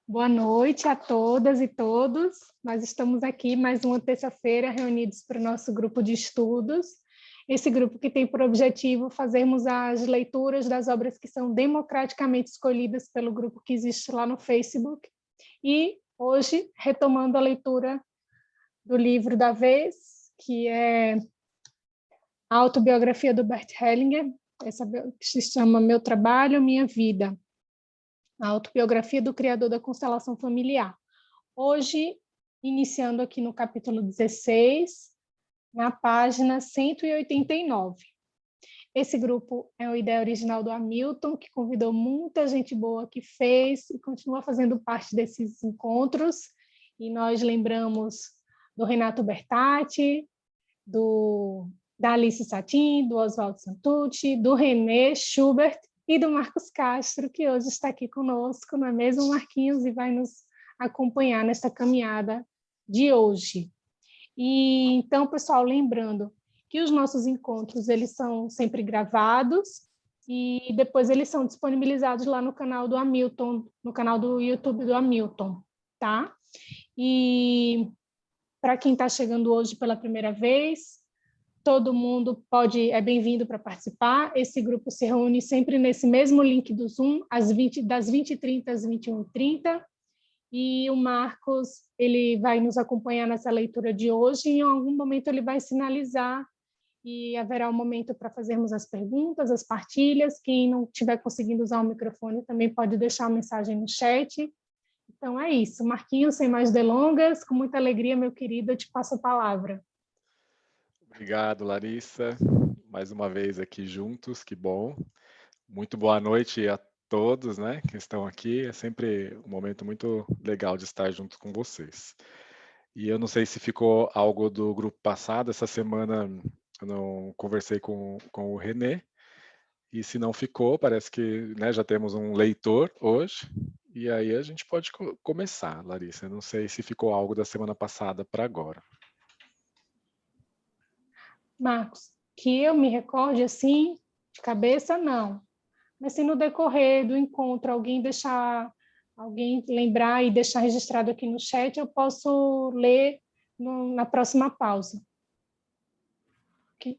Boa noite a todas e todos. Nós estamos aqui mais uma terça-feira reunidos para o nosso grupo de estudos. Esse grupo que tem por objetivo fazermos as leituras das obras que são democraticamente escolhidas pelo grupo que existe lá no Facebook. E hoje, retomando a leitura do livro da vez, que é a autobiografia do Bert Hellinger, essa que se chama Meu Trabalho, Minha Vida. A autobiografia do criador da constelação familiar. Hoje, iniciando aqui no capítulo 16, na página 189. Esse grupo é uma ideia original do Hamilton, que convidou muita gente boa que fez e continua fazendo parte desses encontros. E nós lembramos do Renato Bertatti, da Alice Satin, do Oswaldo Santucci, do René Schubert, e do Marcos Castro, que hoje está aqui conosco, não é mesmo, Marquinhos? E vai nos acompanhar nesta caminhada de hoje. E então, pessoal, lembrando que os nossos encontros, eles são sempre gravados e depois eles são disponibilizados lá no canal do Hamilton, no canal do YouTube do Hamilton, tá? E para quem está chegando hoje pela primeira vez, todo mundo é bem-vindo para participar. Esse grupo se reúne sempre nesse mesmo link do Zoom, das 20h30 às 21h30. E o Marcos, ele vai nos acompanhar nessa leitura de hoje. E em algum momento ele vai sinalizar e haverá um momento para fazermos as perguntas, as partilhas. Quem não estiver conseguindo usar o microfone também pode deixar uma mensagem no chat. Então é isso. Marquinhos, sem mais delongas, com muita alegria, meu querido, eu te passo a palavra. Obrigado, Larissa. Mais uma vez aqui juntos, que bom. Muito boa noite a todos, né, que estão aqui. É sempre um momento muito legal de estar junto com vocês. E eu não sei se ficou algo do grupo passado. Essa semana eu não conversei com o René. E se não ficou, parece que, né, já temos um leitor hoje. E aí a gente pode começar, Larissa. Eu não sei se ficou algo da semana passada para agora. Marcos, que eu me recorde assim, de cabeça, não. Mas se no decorrer do encontro alguém lembrar e deixar registrado aqui no chat, eu posso ler na próxima pausa. Okay?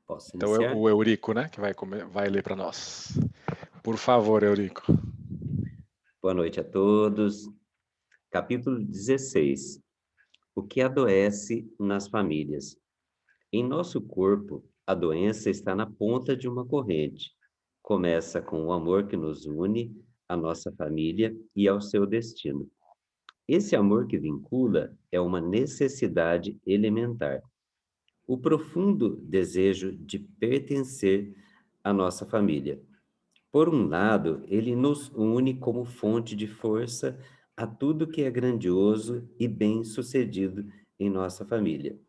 Posso Então iniciar? o Eurico, né, que vai ler para nós. Por favor, Eurico. Boa noite a todos. Capítulo 16. O que adoece nas famílias? Em nosso corpo, a doença está na ponta de uma corrente. Começa com o amor que nos une à nossa família e ao seu destino. Esse amor que vincula é uma necessidade elementar. O profundo desejo de pertencer à nossa família. Por um lado, ele nos une como fonte de força a tudo que é grandioso e bem-sucedido em nossa família.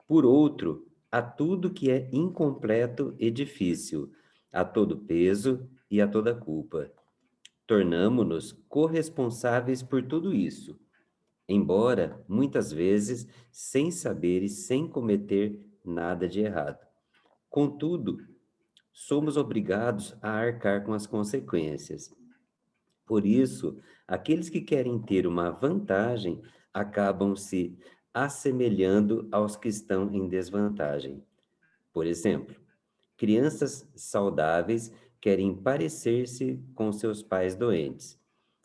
Por outro, a tudo que é incompleto e difícil, a todo peso e a toda culpa. Tornamo-nos corresponsáveis por tudo isso, embora, muitas vezes, sem saber e sem cometer nada de errado. Contudo, somos obrigados a arcar com as consequências. Por isso, aqueles que querem ter uma vantagem acabam se assemelhando aos que estão em desvantagem. Por exemplo, crianças saudáveis querem parecer-se com seus pais doentes,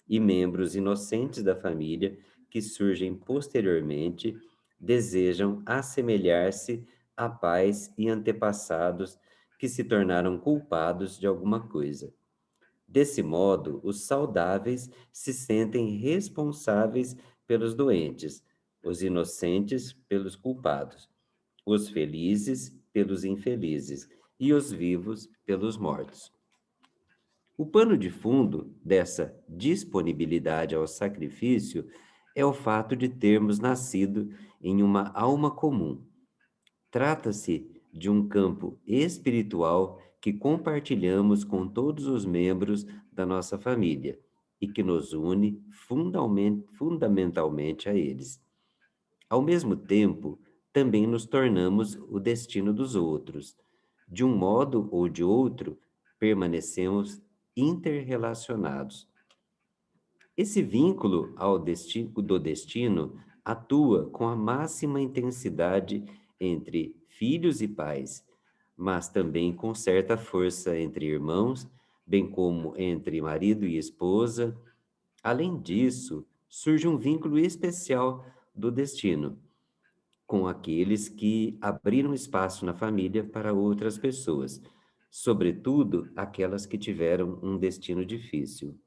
e membros inocentes da família que surgem posteriormente desejam assemelhar-se a pais e antepassados que se tornaram culpados de alguma coisa. Desse modo, os saudáveis se sentem responsáveis pelos doentes, os inocentes pelos culpados, os felizes pelos infelizes e os vivos pelos mortos. O pano de fundo dessa disponibilidade ao sacrifício é o fato de termos nascido em uma alma comum. Trata-se de um campo espiritual que compartilhamos com todos os membros da nossa família e que nos une fundamentalmente a eles. Ao mesmo tempo, também nos tornamos o destino dos outros. De um modo ou de outro, permanecemos interrelacionados. Esse vínculo do destino atua com a máxima intensidade entre filhos e pais, mas também com certa força entre irmãos, bem como entre marido e esposa. Além disso, surge um vínculo especial do destino com aqueles que abriram espaço na família para outras pessoas, sobretudo aquelas que tiveram um destino difícil.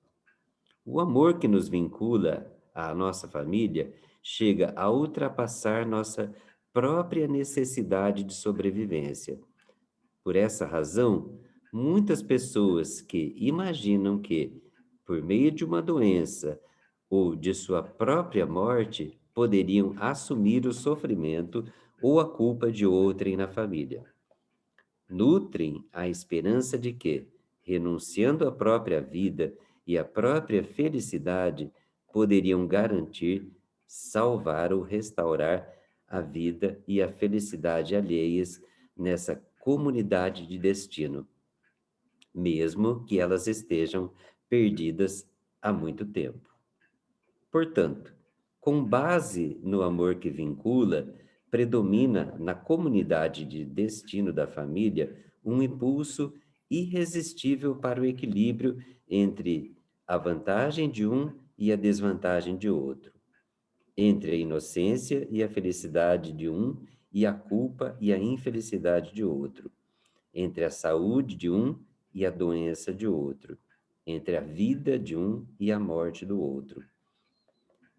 O amor que nos vincula à nossa família chega a ultrapassar nossa própria necessidade de sobrevivência. Por essa razão, muitas pessoas que imaginam que, por meio de uma doença ou de sua própria morte, poderiam assumir o sofrimento ou a culpa de outrem na família. Nutrem a esperança de que, renunciando à própria vida e à própria felicidade, poderiam garantir, salvar ou restaurar a vida e a felicidade alheias nessa comunidade de destino, mesmo que elas estejam perdidas há muito tempo. Portanto, com base no amor que vincula, predomina na comunidade de destino da família um impulso irresistível para o equilíbrio entre a vantagem de um e a desvantagem de outro, entre a inocência e a felicidade de um e a culpa e a infelicidade de outro, entre a saúde de um e a doença de outro, entre a vida de um e a morte do outro.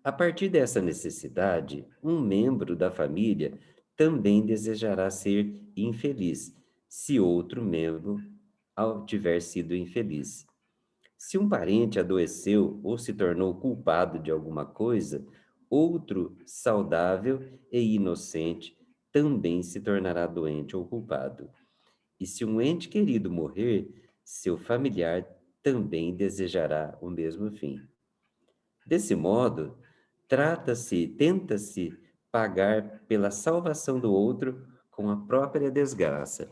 A partir dessa necessidade, um membro da família também desejará ser infeliz, se outro membro tiver sido infeliz. Se um parente adoeceu ou se tornou culpado de alguma coisa, outro saudável e inocente também se tornará doente ou culpado. E se um ente querido morrer, seu familiar também desejará o mesmo fim. Desse modo, tenta-se pagar pela salvação do outro com a própria desgraça.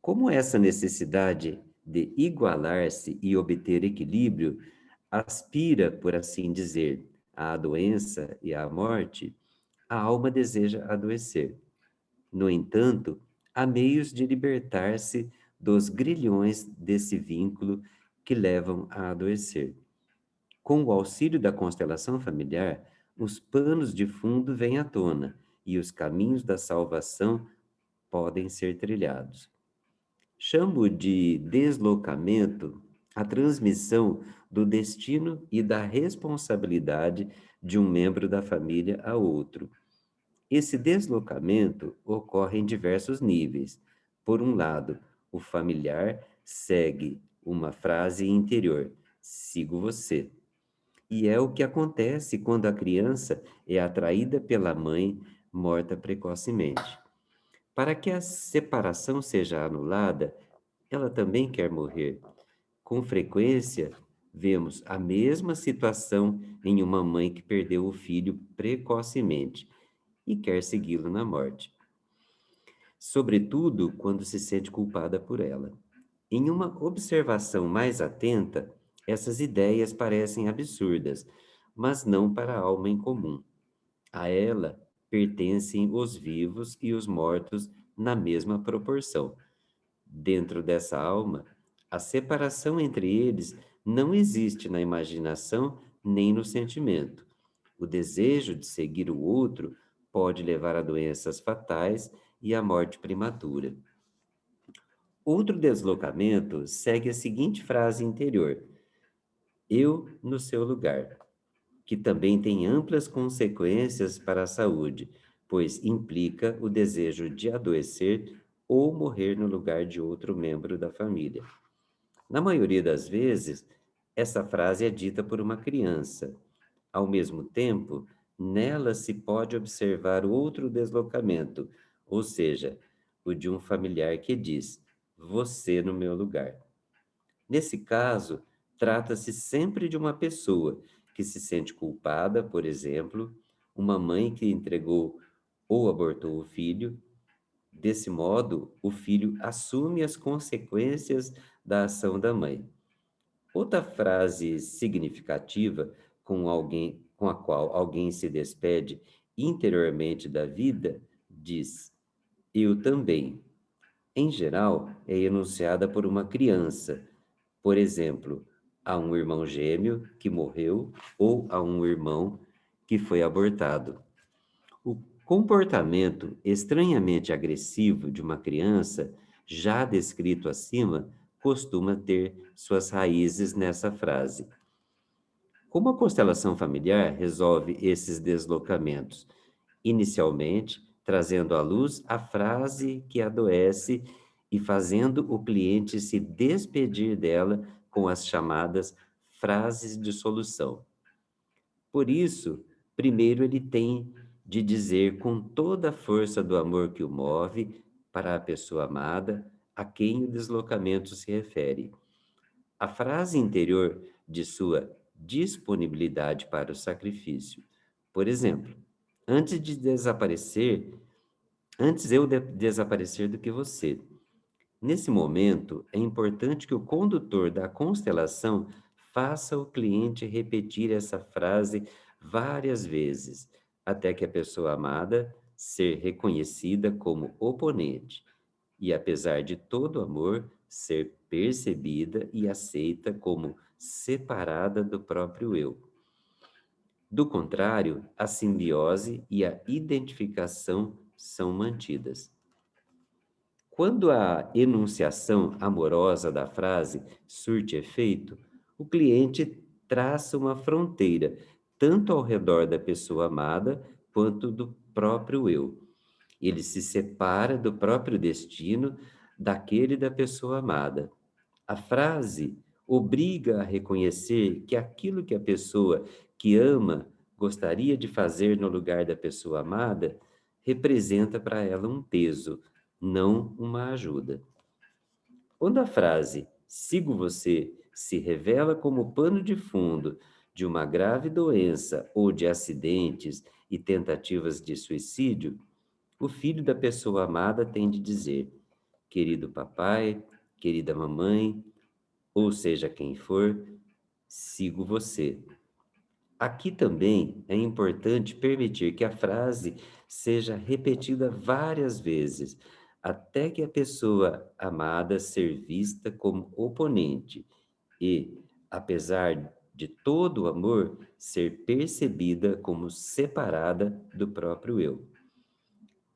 Como essa necessidade de igualar-se e obter equilíbrio aspira, por assim dizer, à doença e à morte, a alma deseja adoecer. No entanto, há meios de libertar-se dos grilhões desse vínculo que levam a adoecer. Com o auxílio da constelação familiar, os panos de fundo vêm à tona e os caminhos da salvação podem ser trilhados. Chamo de deslocamento a transmissão do destino e da responsabilidade de um membro da família a outro. Esse deslocamento ocorre em diversos níveis. Por um lado, o familiar segue uma frase interior: sigo você. E é o que acontece quando a criança é atraída pela mãe morta precocemente. Para que a separação seja anulada, ela também quer morrer. Com frequência, vemos a mesma situação em uma mãe que perdeu o filho precocemente e quer segui-lo na morte, sobretudo quando se sente culpada por ela. Em uma observação mais atenta, essas ideias parecem absurdas, mas não para a alma em comum. A ela pertencem os vivos e os mortos na mesma proporção. Dentro dessa alma, a separação entre eles não existe na imaginação nem no sentimento. O desejo de seguir o outro pode levar a doenças fatais e à morte prematura. Outro deslocamento segue a seguinte frase interior: eu no seu lugar, que também tem amplas consequências para a saúde, pois implica o desejo de adoecer ou morrer no lugar de outro membro da família. Na maioria das vezes, essa frase é dita por uma criança. Ao mesmo tempo, nela se pode observar outro deslocamento, ou seja, o de um familiar que diz: você no meu lugar. Nesse caso, trata-se sempre de uma pessoa que se sente culpada, por exemplo, uma mãe que entregou ou abortou o filho, Desse modo, o filho assume as consequências da ação da mãe. Outra frase significativa com a qual alguém se despede interiormente da vida diz: eu também. Em geral, é enunciada por uma criança, por exemplo, a um irmão gêmeo que morreu ou a um irmão que foi abortado. O comportamento estranhamente agressivo de uma criança, já descrito acima, costuma ter suas raízes nessa frase. Como a constelação familiar resolve esses deslocamentos? Inicialmente, trazendo à luz a frase que adoece e fazendo o cliente se despedir dela com as chamadas frases de solução. Por isso, primeiro ele tem de dizer com toda a força do amor que o move para a pessoa amada a quem o deslocamento se refere. A frase interior de sua disponibilidade para o sacrifício. Por exemplo, antes de desaparecer, antes eu desaparecer do que você. Nesse momento, é importante que o condutor da constelação faça o cliente repetir essa frase várias vezes, até que a pessoa amada ser reconhecida como oponente e, apesar de todo amor, ser percebida e aceita como separada do próprio eu. Do contrário, a simbiose e a identificação são mantidas. Quando a enunciação amorosa da frase surte efeito, o cliente traça uma fronteira, tanto ao redor da pessoa amada quanto do próprio eu. Ele se separa do próprio destino daquele da pessoa amada. A frase obriga a reconhecer que aquilo que a pessoa que ama gostaria de fazer no lugar da pessoa amada representa para ela um peso, não uma ajuda. Quando a frase "sigo você" se revela como pano de fundo de uma grave doença ou de acidentes e tentativas de suicídio, o filho da pessoa amada tem de dizer: querido papai, querida mamãe, ou seja quem for, sigo você. Aqui também é importante permitir que a frase seja repetida várias vezes, até que a pessoa amada ser vista como oponente e, apesar de todo o amor, ser percebida como separada do próprio eu.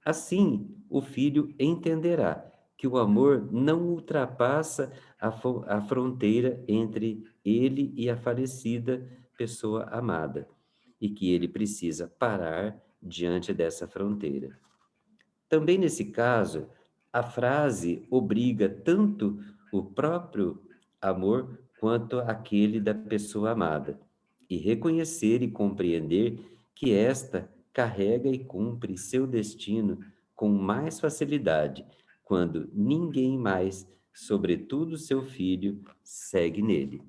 Assim, o filho entenderá que o amor não ultrapassa a fronteira entre ele e a falecida pessoa amada, e que ele precisa parar diante dessa fronteira. Também nesse caso, a frase obriga tanto o próprio amor quanto aquele da pessoa amada, e reconhecer e compreender que esta carrega e cumpre seu destino com mais facilidade, quando ninguém mais, sobretudo seu filho, segue nele.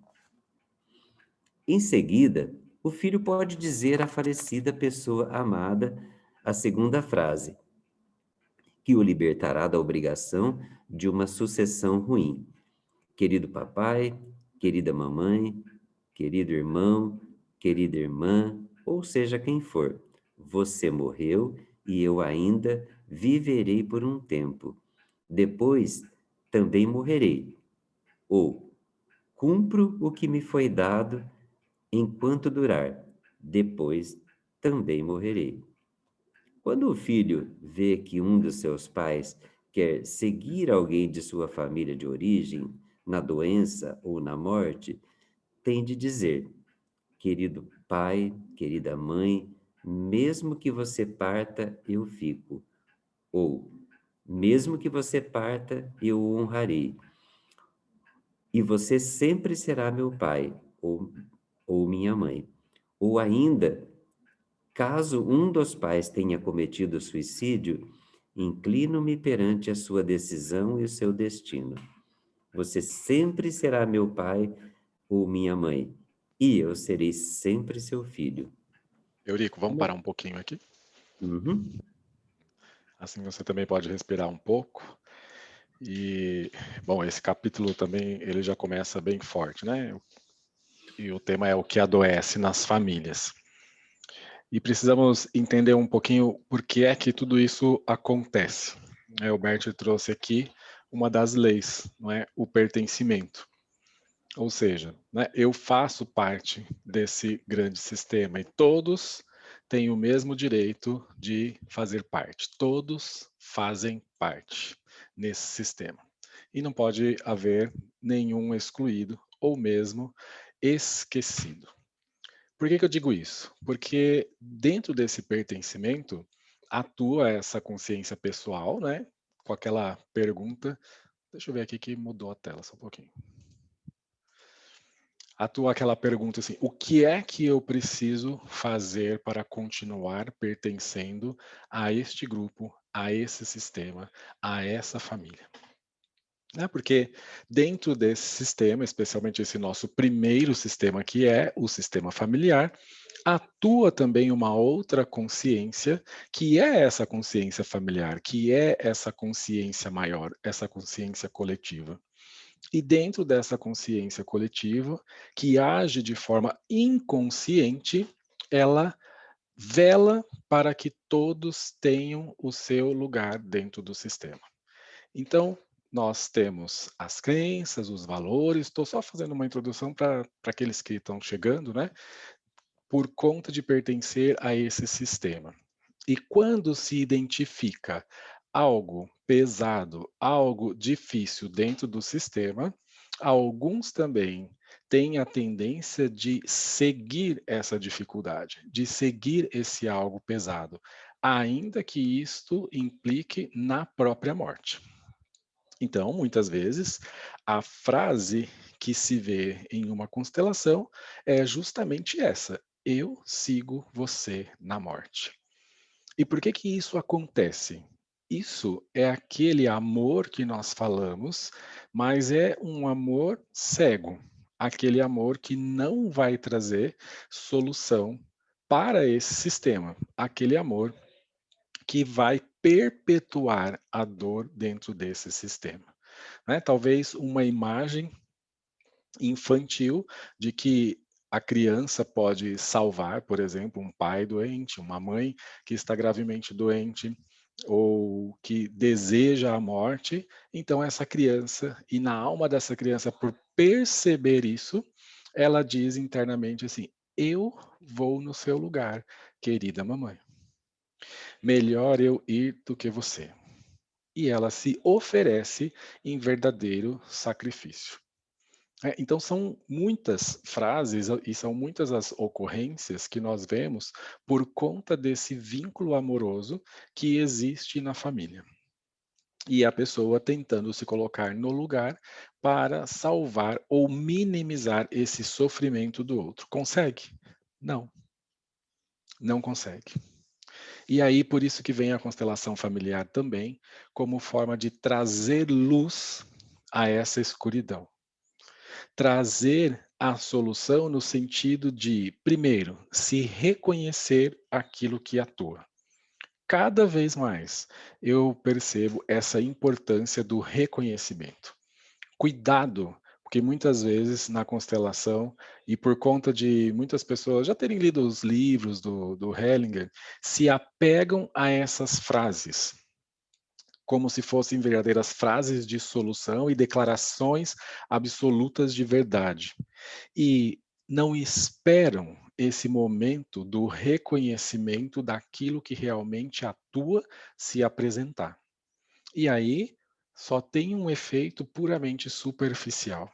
Em seguida, o filho pode dizer à falecida pessoa amada a segunda frase, que o libertará da obrigação de uma sucessão ruim. Querido papai, querida mamãe, querido irmão, querida irmã, ou seja quem for, você morreu e eu ainda viverei por um tempo. Depois também morrerei. Ou cumpro o que me foi dado enquanto durar. Depois também morrerei. Quando o filho vê que um dos seus pais quer seguir alguém de sua família de origem, na doença ou na morte, tem de dizer: querido pai, querida mãe, mesmo que você parta, eu fico. Ou, mesmo que você parta, eu o honrarei. E você sempre será meu pai, ou minha mãe. Ou ainda, caso um dos pais tenha cometido suicídio, inclino-me perante a sua decisão e o seu destino. Você sempre será meu pai ou minha mãe, e eu serei sempre seu filho. Eurico, vamos parar um pouquinho aqui? Uhum. Assim você também pode respirar um pouco. E, bom, esse capítulo também, ele já começa bem forte, né? E o tema é o que adoece nas famílias. E precisamos entender um pouquinho por que é que tudo isso acontece. O Bert trouxe aqui uma das leis, não é? O pertencimento. Ou seja, né, eu faço parte desse grande sistema e todos têm o mesmo direito de fazer parte. Todos fazem parte nesse sistema. E não pode haver nenhum excluído ou mesmo esquecido. Por que eu digo isso? Porque dentro desse pertencimento atua essa consciência pessoal, né? Com aquela pergunta. Deixa eu ver aqui que mudou a tela só um pouquinho. Atua aquela pergunta assim: o que é que eu preciso fazer para continuar pertencendo a este grupo, a esse sistema, a essa família? Porque dentro desse sistema, especialmente esse nosso primeiro sistema, que é o sistema familiar, atua também uma outra consciência, que é essa consciência familiar, que é essa consciência maior, essa consciência coletiva. E dentro dessa consciência coletiva, que age de forma inconsciente, ela vela para que todos tenham o seu lugar dentro do sistema. Então, nós temos as crenças, os valores, estou só fazendo uma introdução para aqueles que estão chegando, né? Por conta de pertencer a esse sistema. E quando se identifica algo pesado, algo difícil dentro do sistema, alguns também têm a tendência de seguir essa dificuldade, de seguir esse algo pesado, ainda que isto implique na própria morte. Então, muitas vezes, a frase que se vê em uma constelação é justamente essa: eu sigo você na morte. E por que que isso acontece? Isso é aquele amor que nós falamos, mas é um amor cego, aquele amor que não vai trazer solução para esse sistema, aquele amor que vai perpetuar a dor dentro desse sistema. Talvez uma imagem infantil de que a criança pode salvar, por exemplo, um pai doente, uma mãe que está gravemente doente ou que deseja a morte. Então essa criança, e na alma dessa criança, por perceber isso, ela diz internamente assim: eu vou no seu lugar, querida mamãe. Melhor eu ir do que você. E ela se oferece em verdadeiro sacrifício. Então são muitas frases e são muitas as ocorrências que nós vemos por conta desse vínculo amoroso que existe na família. E a pessoa tentando se colocar no lugar para salvar ou minimizar esse sofrimento do outro. Consegue? Não. Não consegue. E aí, por isso que vem a constelação familiar também, como forma de trazer luz a essa escuridão. Trazer a solução no sentido de, primeiro, se reconhecer aquilo que atua. Cada vez mais eu percebo essa importância do reconhecimento. Cuidado, porque muitas vezes na constelação, e por conta de muitas pessoas já terem lido os livros do Hellinger, se apegam a essas frases, como se fossem verdadeiras frases de solução e declarações absolutas de verdade. E não esperam esse momento do reconhecimento daquilo que realmente atua se apresentar. E aí só tem um efeito puramente superficial.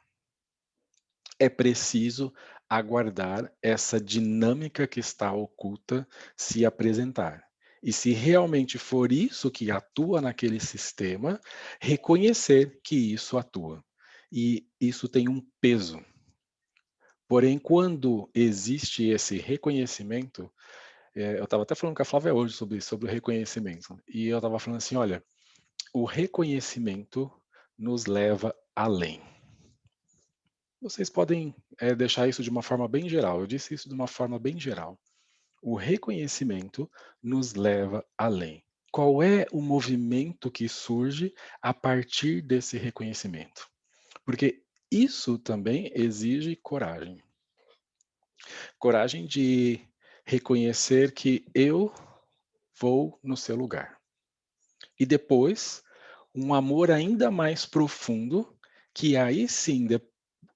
É preciso aguardar essa dinâmica que está oculta se apresentar. E se realmente for isso que atua naquele sistema, reconhecer que isso atua. E isso tem um peso. Porém, quando existe esse reconhecimento, eu estava até falando com a Flávia hoje sobre o reconhecimento, e eu estava falando assim, olha, o reconhecimento nos leva além. Vocês podem deixar isso de uma forma bem geral. Eu disse isso de uma forma bem geral. O reconhecimento nos leva além. qual é o movimento que surge a partir desse reconhecimento? Porque isso também exige coragem. Coragem de reconhecer que eu vou no seu lugar. E depois, um amor ainda mais profundo, que aí sim,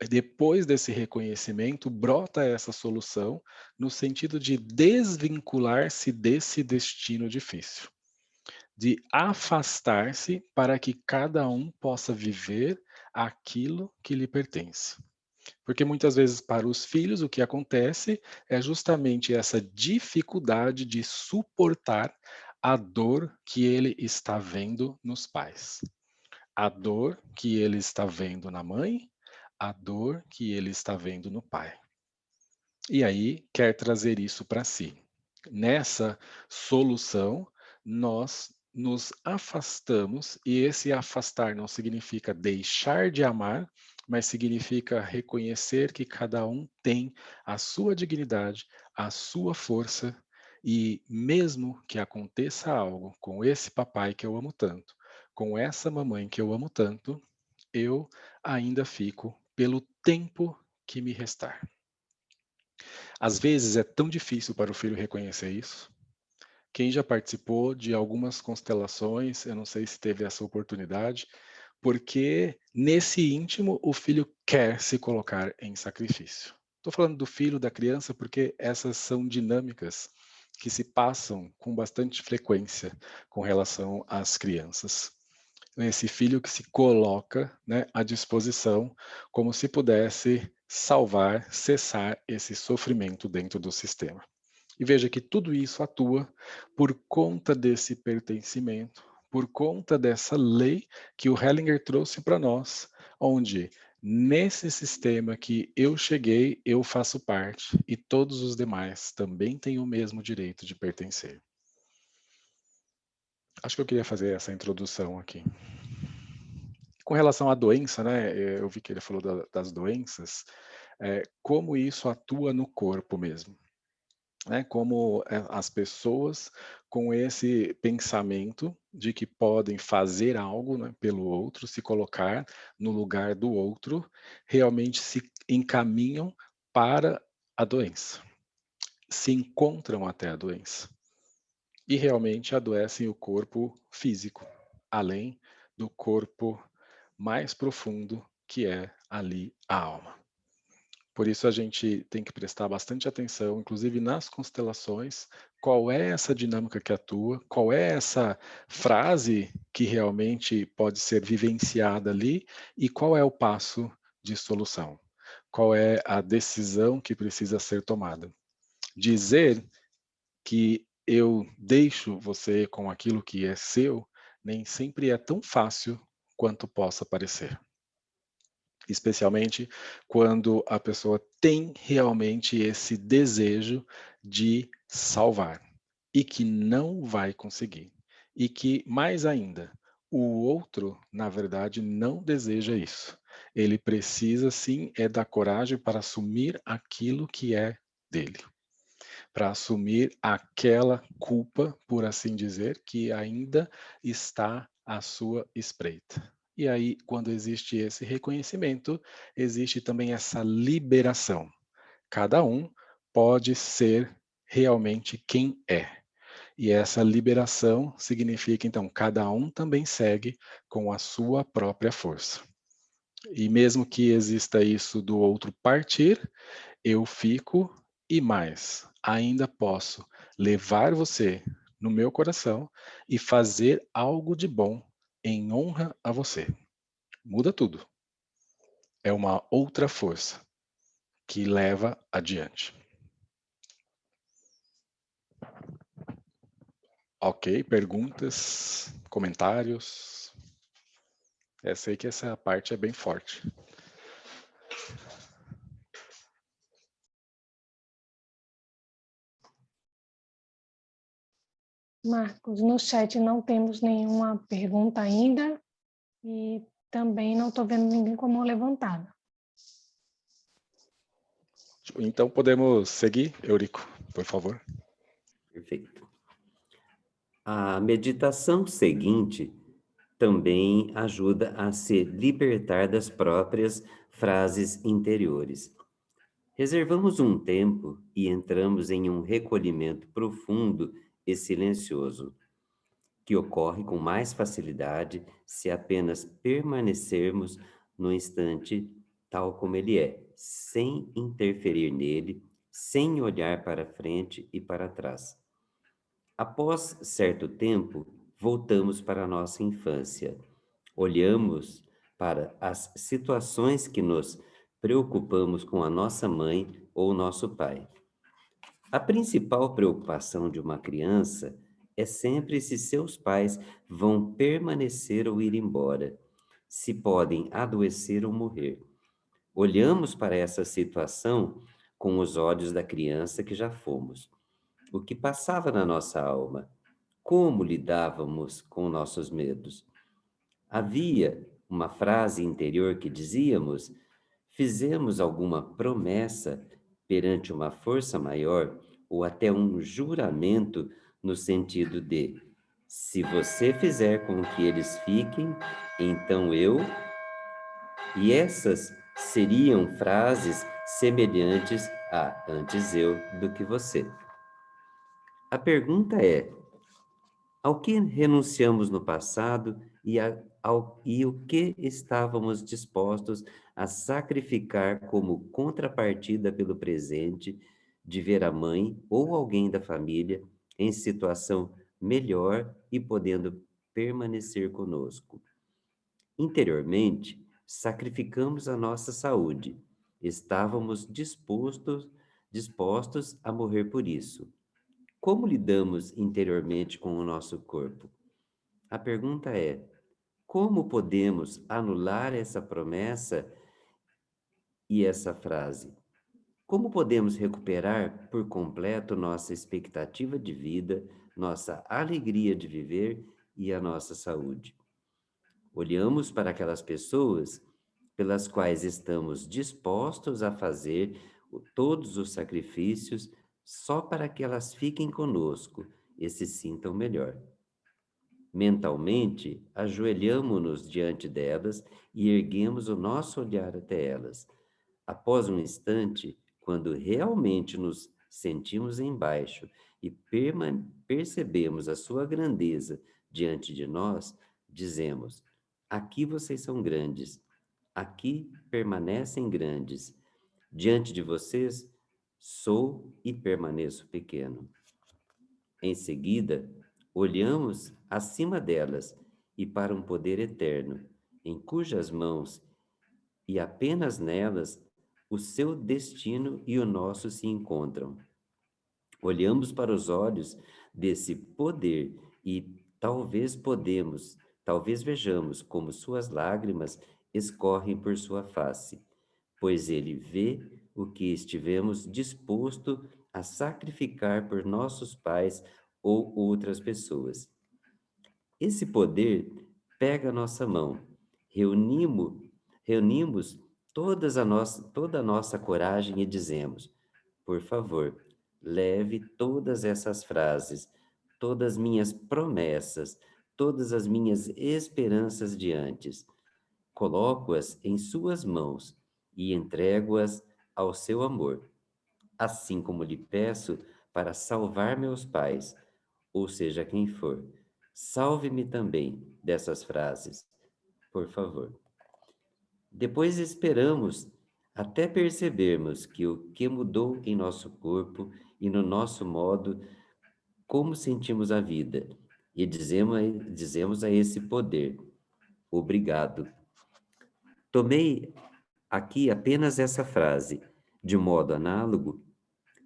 depois desse reconhecimento, brota essa solução no sentido de desvincular-se desse destino difícil, de afastar-se para que cada um possa viver aquilo que lhe pertence. Porque muitas vezes para os filhos o que acontece é justamente essa dificuldade de suportar a dor que ele está vendo nos pais, a dor que ele está vendo na mãe, a dor que ele está vendo no pai. E aí quer trazer isso para si. Nessa solução, nós nos afastamos, e esse afastar não significa deixar de amar, mas significa reconhecer que cada um tem a sua dignidade, a sua força, e mesmo que aconteça algo com esse papai que eu amo tanto, com essa mamãe que eu amo tanto, eu ainda fico pelo tempo que me restar. Às vezes é tão difícil para o filho reconhecer isso. Quem já participou de algumas constelações, eu não sei se teve essa oportunidade, porque nesse íntimo o filho quer se colocar em sacrifício. Estou falando do filho, da criança, porque essas são dinâmicas que se passam com bastante frequência com relação às crianças. Esse filho que se coloca, né, à disposição, como se pudesse salvar, cessar esse sofrimento dentro do sistema. E veja que tudo isso atua por conta desse pertencimento, por conta dessa lei que o Hellinger trouxe para nós, onde nesse sistema que eu cheguei, eu faço parte e todos os demais também têm o mesmo direito de pertencer. Acho que eu queria fazer essa introdução aqui. Com relação à doença, né, eu vi que ele falou das doenças, como isso atua no corpo mesmo, né? Como as pessoas com esse pensamento de que podem fazer algo, né, pelo outro, se colocar no lugar do outro, realmente se encaminham para a doença, se encontram até a doença e realmente adoecem o corpo físico, além do corpo mais profundo, que é ali a alma. Por isso a gente tem que prestar bastante atenção, inclusive nas constelações, qual é essa dinâmica que atua, qual é essa frase que realmente pode ser vivenciada ali e qual é o passo de solução, qual é a decisão que precisa ser tomada. Dizer que eu deixo você com aquilo que é seu nem sempre é tão fácil quanto possa parecer. Especialmente quando a pessoa tem realmente esse desejo de salvar e que não vai conseguir. E que, mais ainda, o outro, na verdade, não deseja isso. Ele precisa, sim, da coragem para assumir aquilo que é dele, para assumir aquela culpa, por assim dizer, que ainda está à sua espreita. E aí, quando existe esse reconhecimento, existe também essa liberação. Cada um pode ser realmente quem é. E essa liberação significa, então, cada um também segue com a sua própria força. E mesmo que exista isso do outro partir, eu fico e mais, ainda posso levar você no meu coração e fazer algo de bom em honra a você. Muda tudo. É uma outra força que leva adiante. Ok, perguntas, comentários? Eu sei que essa parte é bem forte. Marcos, no chat não temos nenhuma pergunta ainda e também não estou vendo ninguém com a mão levantada. Então podemos seguir, Eurico, por favor. Perfeito. A meditação seguinte também ajuda a se libertar das próprias frases interiores. Reservamos um tempo e entramos em um recolhimento profundo e silencioso, que ocorre com mais facilidade se apenas permanecermos no instante tal como ele é, sem interferir nele, sem olhar para frente e para trás. Após certo tempo, voltamos para a nossa infância. Olhamos para as situações que nos preocupamos com a nossa mãe ou nosso pai. A principal preocupação de uma criança é sempre se seus pais vão permanecer ou ir embora, se podem adoecer ou morrer. Olhamos para essa situação com os olhos da criança que já fomos. O que passava na nossa alma? Como lidávamos com nossos medos? Havia uma frase interior que dizíamos: fizemos alguma promessa perante uma força maior ou até um juramento no sentido de: se você fizer com que eles fiquem, então eu. E essas seriam frases semelhantes a antes eu do que você. A pergunta é: ao que renunciamos no passado e o que estávamos dispostos a sacrificar como contrapartida pelo presente de ver a mãe ou alguém da família em situação melhor e podendo permanecer conosco? Interiormente, sacrificamos a nossa saúde. Estávamos dispostos a morrer por isso. Como lidamos interiormente com o nosso corpo? A pergunta é: como podemos anular essa promessa e essa frase? Como podemos recuperar por completo nossa expectativa de vida, nossa alegria de viver e a nossa saúde? Olhamos para aquelas pessoas pelas quais estamos dispostos a fazer todos os sacrifícios só para que elas fiquem conosco e se sintam melhor. Mentalmente, ajoelhamo-nos diante delas e erguemos o nosso olhar até elas. Após um instante, quando realmente nos sentimos embaixo e percebemos a sua grandeza diante de nós, dizemos: aqui vocês são grandes, aqui permanecem grandes. Diante de vocês, sou e permaneço pequeno. Em seguida, olhamos acima delas e para um poder eterno, em cujas mãos e apenas nelas o seu destino e o nosso se encontram. Olhamos para os olhos desse poder e talvez vejamos como suas lágrimas escorrem por sua face, pois ele vê o que estivemos disposto a sacrificar por nossos pais ou outras pessoas. Esse poder pega a nossa mão, reunimos toda a nossa coragem e dizemos: por favor, leve todas essas frases, todas minhas promessas, todas as minhas esperanças diante. Coloco-as em suas mãos e entrego-as ao seu amor, assim como lhe peço para salvar meus pais, ou seja, quem for. Salve-me também dessas frases, por favor. Depois esperamos até percebermos que o que mudou em nosso corpo e no nosso modo como sentimos a vida, e dizemos a esse poder: obrigado. Tomei aqui apenas essa frase. De modo análogo,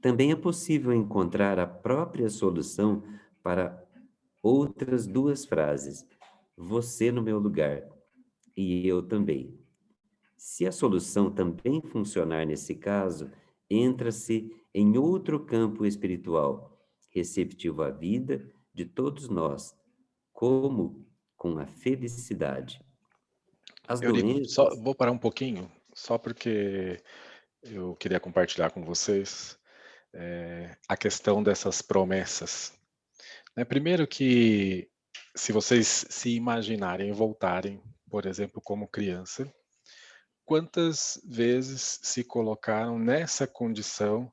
também é possível encontrar a própria solução para outras duas frases: você no meu lugar e eu também. Se a solução também funcionar nesse caso, entra-se em outro campo espiritual, receptivo à vida de todos nós, como com a felicidade. As Eurico, só doenças. vou parar um pouquinho, só porque eu queria compartilhar com vocês a questão dessas promessas. Primeiro que, se vocês se imaginarem e voltarem, por exemplo, como criança, quantas vezes se colocaram nessa condição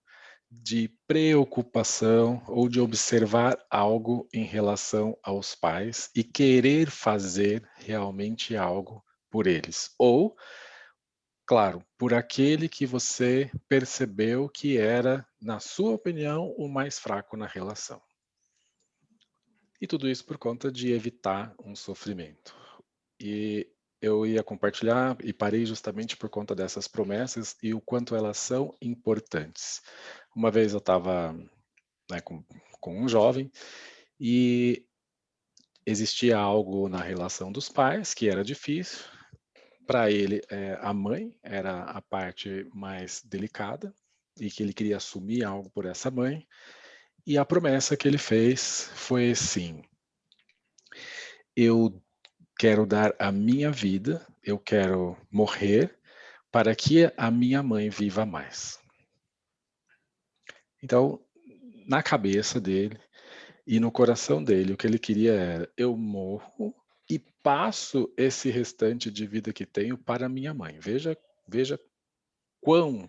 de preocupação ou de observar algo em relação aos pais e querer fazer realmente algo por eles? Ou, claro, por aquele que você percebeu que era, na sua opinião, o mais fraco na relação. E tudo isso por conta de evitar um sofrimento. E eu ia compartilhar e parei justamente por conta dessas promessas e o quanto elas são importantes. Uma vez eu estava, né, com um jovem e existia algo na relação dos pais que era difícil. Para ele, a mãe era a parte mais delicada e que ele queria assumir algo por essa mãe. E a promessa que ele fez foi assim: eu quero dar a minha vida, eu quero morrer para que a minha mãe viva mais. Então, na cabeça dele e no coração dele, o que ele queria era: eu morro e passo esse restante de vida que tenho para minha mãe. Veja quão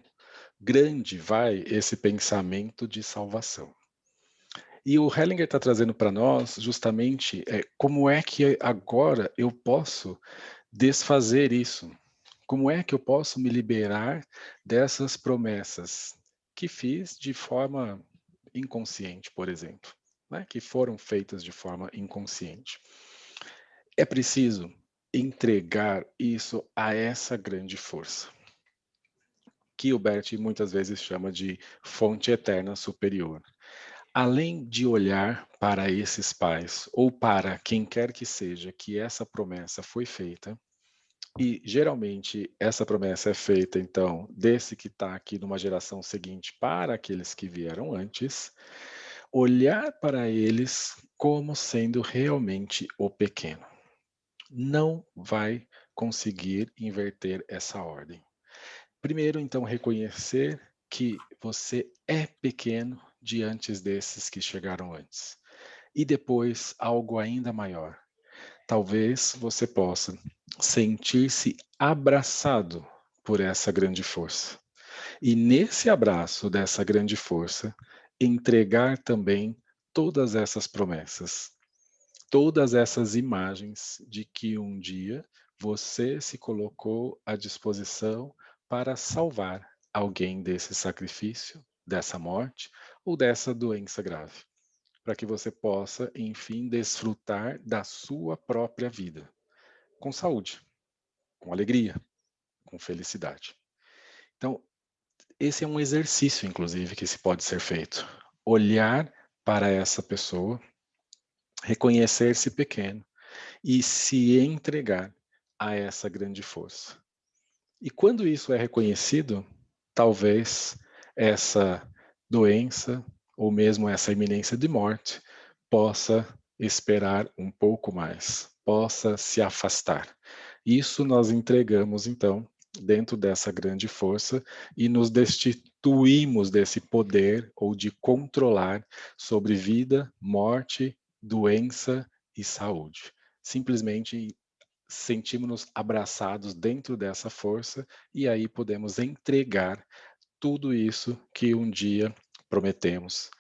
grande vai esse pensamento de salvação. E o Hellinger está trazendo para nós justamente como é que agora eu posso desfazer isso. Como é que eu posso me liberar dessas promessas que fiz de forma inconsciente, por exemplo, né? Que foram feitas de forma inconsciente? É preciso entregar isso a essa grande força, que o Bert muitas vezes chama de fonte eterna superior. Além de olhar para esses pais, ou para quem quer que seja que essa promessa foi feita, e geralmente essa promessa é feita, então, desse que está aqui numa geração seguinte para aqueles que vieram antes, olhar para eles como sendo realmente o pequeno. Não vai conseguir inverter essa ordem. Primeiro, então, reconhecer que você é pequeno diante desses que chegaram antes. E depois, algo ainda maior. Talvez você possa sentir-se abraçado por essa grande força. E nesse abraço dessa grande força, entregar também todas essas promessas, todas essas imagens de que um dia você se colocou à disposição para salvar alguém desse sacrifício, dessa morte ou dessa doença grave, para que você possa, enfim, desfrutar da sua própria vida, com saúde, com alegria, com felicidade. Então, esse é um exercício, inclusive, que se pode ser feito. Olhar para essa pessoa, reconhecer-se pequeno e se entregar a essa grande força. E quando isso é reconhecido, talvez essa doença ou mesmo essa iminência de morte possa esperar um pouco mais, possa se afastar. Isso nós entregamos, então, dentro dessa grande força e nos destituímos desse poder ou de controlar sobre vida, morte, doença e saúde. Simplesmente sentimos-nos abraçados dentro dessa força e aí podemos entregar tudo isso que um dia prometemos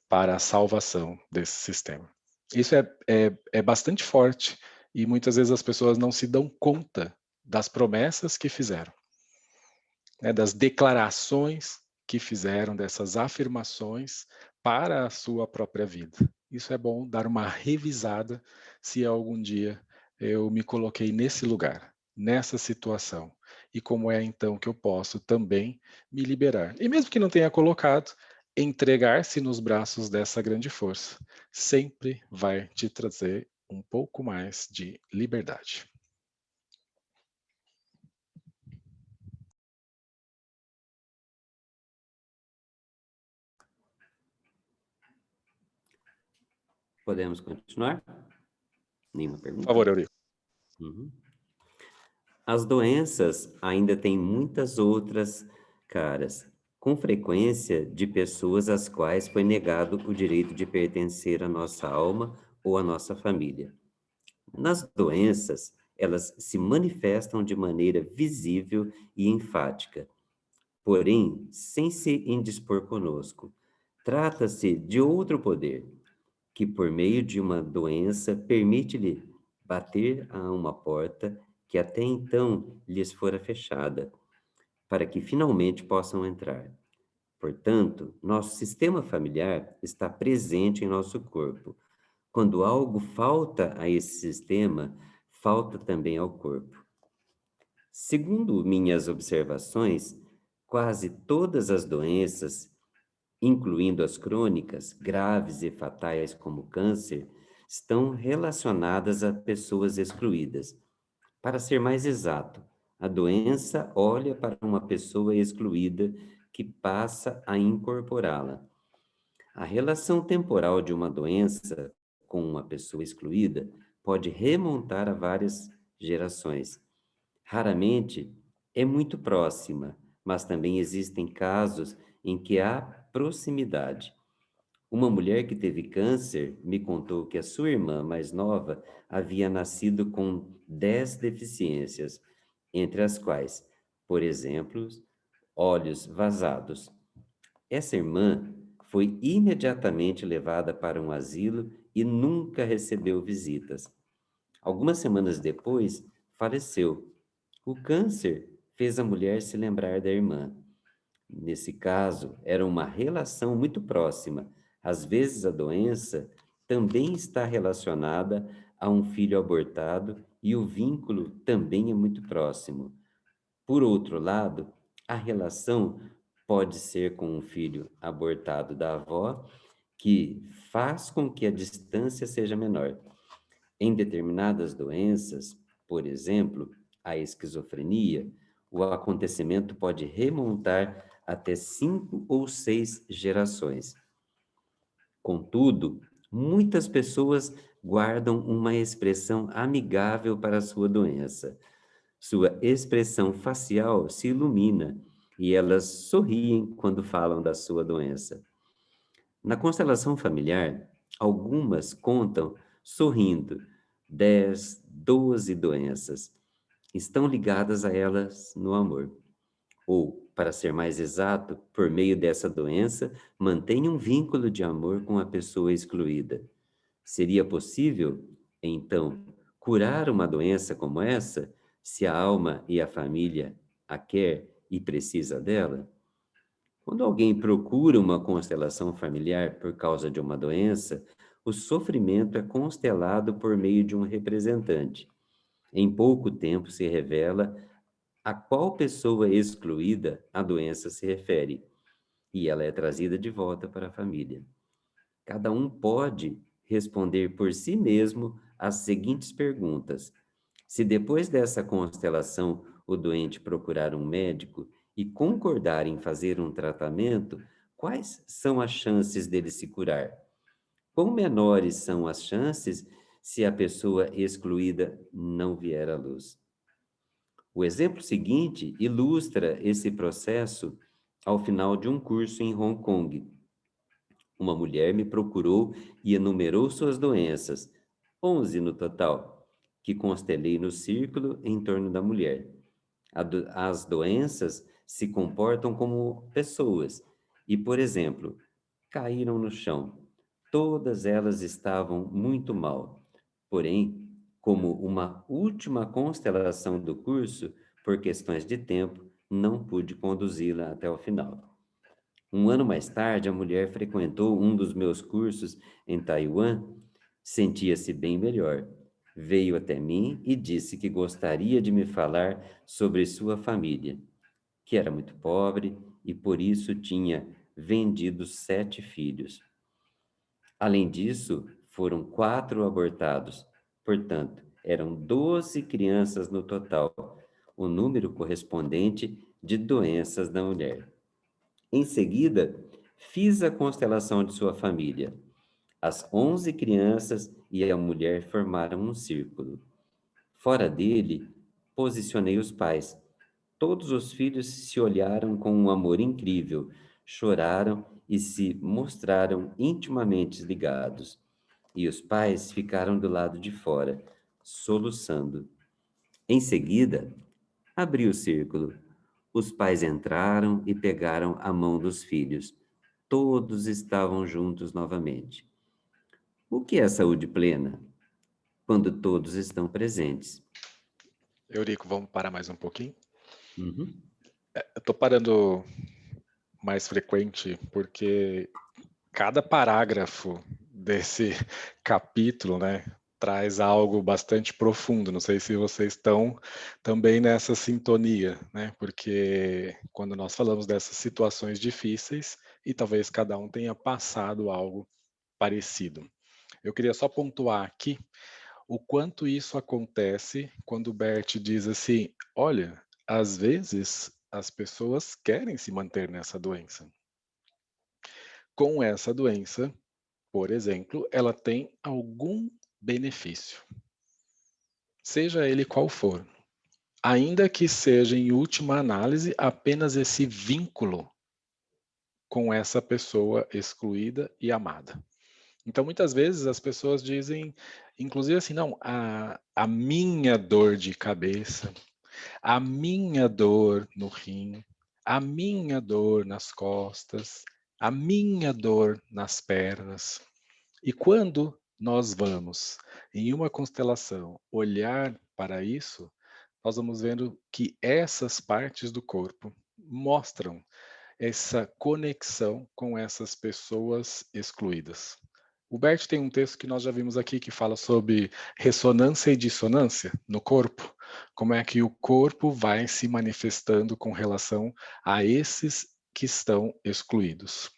para a salvação desse sistema. Isso é bastante forte e muitas vezes as pessoas não se dão conta das promessas que fizeram, né, das declarações que fizeram, dessas afirmações para a sua própria vida. Isso é bom dar uma revisada se algum dia eu me coloquei nesse lugar, nessa situação, e como é então que eu posso também me liberar. E mesmo que não tenha colocado, entregar-se nos braços dessa grande força sempre vai te trazer um pouco mais de liberdade. Podemos continuar? Nenhuma Por pergunta? favor, Eurico. Uhum. As doenças ainda têm muitas outras caras, com frequência de pessoas às quais foi negado o direito de pertencer à nossa alma ou à nossa família. Nas doenças, elas se manifestam de maneira visível e enfática, porém, sem se indispor conosco. Trata-se de outro poder, que por meio de uma doença permite-lhe bater a uma porta que até então lhes fora fechada, para que finalmente possam entrar. Portanto, nosso sistema familiar está presente em nosso corpo. Quando algo falta a esse sistema, falta também ao corpo. Segundo minhas observações, quase todas as doenças, incluindo as crônicas, graves e fatais como câncer, estão relacionadas a pessoas excluídas. Para ser mais exato, a doença olha para uma pessoa excluída que passa a incorporá-la. A relação temporal de uma doença com uma pessoa excluída pode remontar a várias gerações. Raramente é muito próxima, mas também existem casos em que há proximidade. Uma mulher que teve câncer me contou que a sua irmã mais nova havia nascido com 10 deficiências, entre as quais, por exemplo, olhos vazados. Essa irmã foi imediatamente levada para um asilo e nunca recebeu visitas. Algumas semanas depois, faleceu. O câncer fez a mulher se lembrar da irmã. Nesse caso, era uma relação muito próxima. Às vezes, a doença também está relacionada a um filho abortado e o vínculo também é muito próximo. Por outro lado, a relação pode ser com um filho abortado da avó, que faz com que a distância seja menor. Em determinadas doenças, por exemplo, a esquizofrenia, o acontecimento pode remontar até 5 ou 6 gerações. Contudo, muitas pessoas guardam uma expressão amigável para a sua doença. Sua expressão facial se ilumina e elas sorriem quando falam da sua doença. Na constelação familiar, algumas contam sorrindo 10, 12 doenças. Estão ligadas a elas no amor. Ou, para ser mais exato, por meio dessa doença, mantém um vínculo de amor com a pessoa excluída. Seria possível, então, curar uma doença como essa, se a alma e a família a quer e precisa dela? Quando alguém procura uma constelação familiar por causa de uma doença, o sofrimento é constelado por meio de um representante. Em pouco tempo se revela a qual pessoa excluída a doença se refere, e ela é trazida de volta para a família. Cada um pode responder por si mesmo as seguintes perguntas: se depois dessa constelação o doente procurar um médico e concordar em fazer um tratamento, quais são as chances dele se curar? Quão menores são as chances se a pessoa excluída não vier à luz? O exemplo seguinte ilustra esse processo ao final de um curso em Hong Kong. Uma mulher me procurou e enumerou suas doenças, 11 no total, que constelei no círculo em torno da mulher. As doenças se comportam como pessoas e, por exemplo, caíram no chão. Todas elas estavam muito mal. Porém, como uma última constelação do curso, por questões de tempo, não pude conduzi-la até o final. Um ano mais tarde, a mulher frequentou um dos meus cursos em Taiwan, sentia-se bem melhor. Veio até mim e disse que gostaria de me falar sobre sua família, que era muito pobre e por isso tinha vendido 7 filhos. Além disso, foram 4 abortados, portanto, eram 12 crianças no total, o número correspondente de doenças da mulher. Em seguida, fiz a constelação de sua família. As 11 crianças e a mulher formaram um círculo. Fora dele, posicionei os pais. Todos os filhos se olharam com um amor incrível, choraram e se mostraram intimamente ligados. E os pais ficaram do lado de fora, soluçando. Em seguida, abriu o círculo. Os pais entraram e pegaram a mão dos filhos. Todos estavam juntos novamente. O que é saúde plena? Quando todos estão presentes. Eurico, vamos parar mais um pouquinho? Uhum. Eu estou parando mais frequente porque cada parágrafo desse capítulo, né, traz algo bastante profundo. Não sei se vocês estão também nessa sintonia, né? Porque quando nós falamos dessas situações difíceis, e talvez cada um tenha passado algo parecido. Eu queria só pontuar aqui o quanto isso acontece quando o Bert diz assim: olha, às vezes as pessoas querem se manter nessa doença. Com essa doença, por exemplo, ela tem algum benefício, seja ele qual for, ainda que seja, em última análise, apenas esse vínculo com essa pessoa excluída e amada. Então, muitas vezes as pessoas dizem, inclusive assim, não, a minha dor de cabeça, a minha dor no rim, a minha dor nas costas, a minha dor nas pernas. E quando nós vamos, em uma constelação, olhar para isso, nós vamos vendo que essas partes do corpo mostram essa conexão com essas pessoas excluídas. O Bert tem um texto que nós já vimos aqui que fala sobre ressonância e dissonância no corpo, como é que o corpo vai se manifestando com relação a esses que estão excluídos.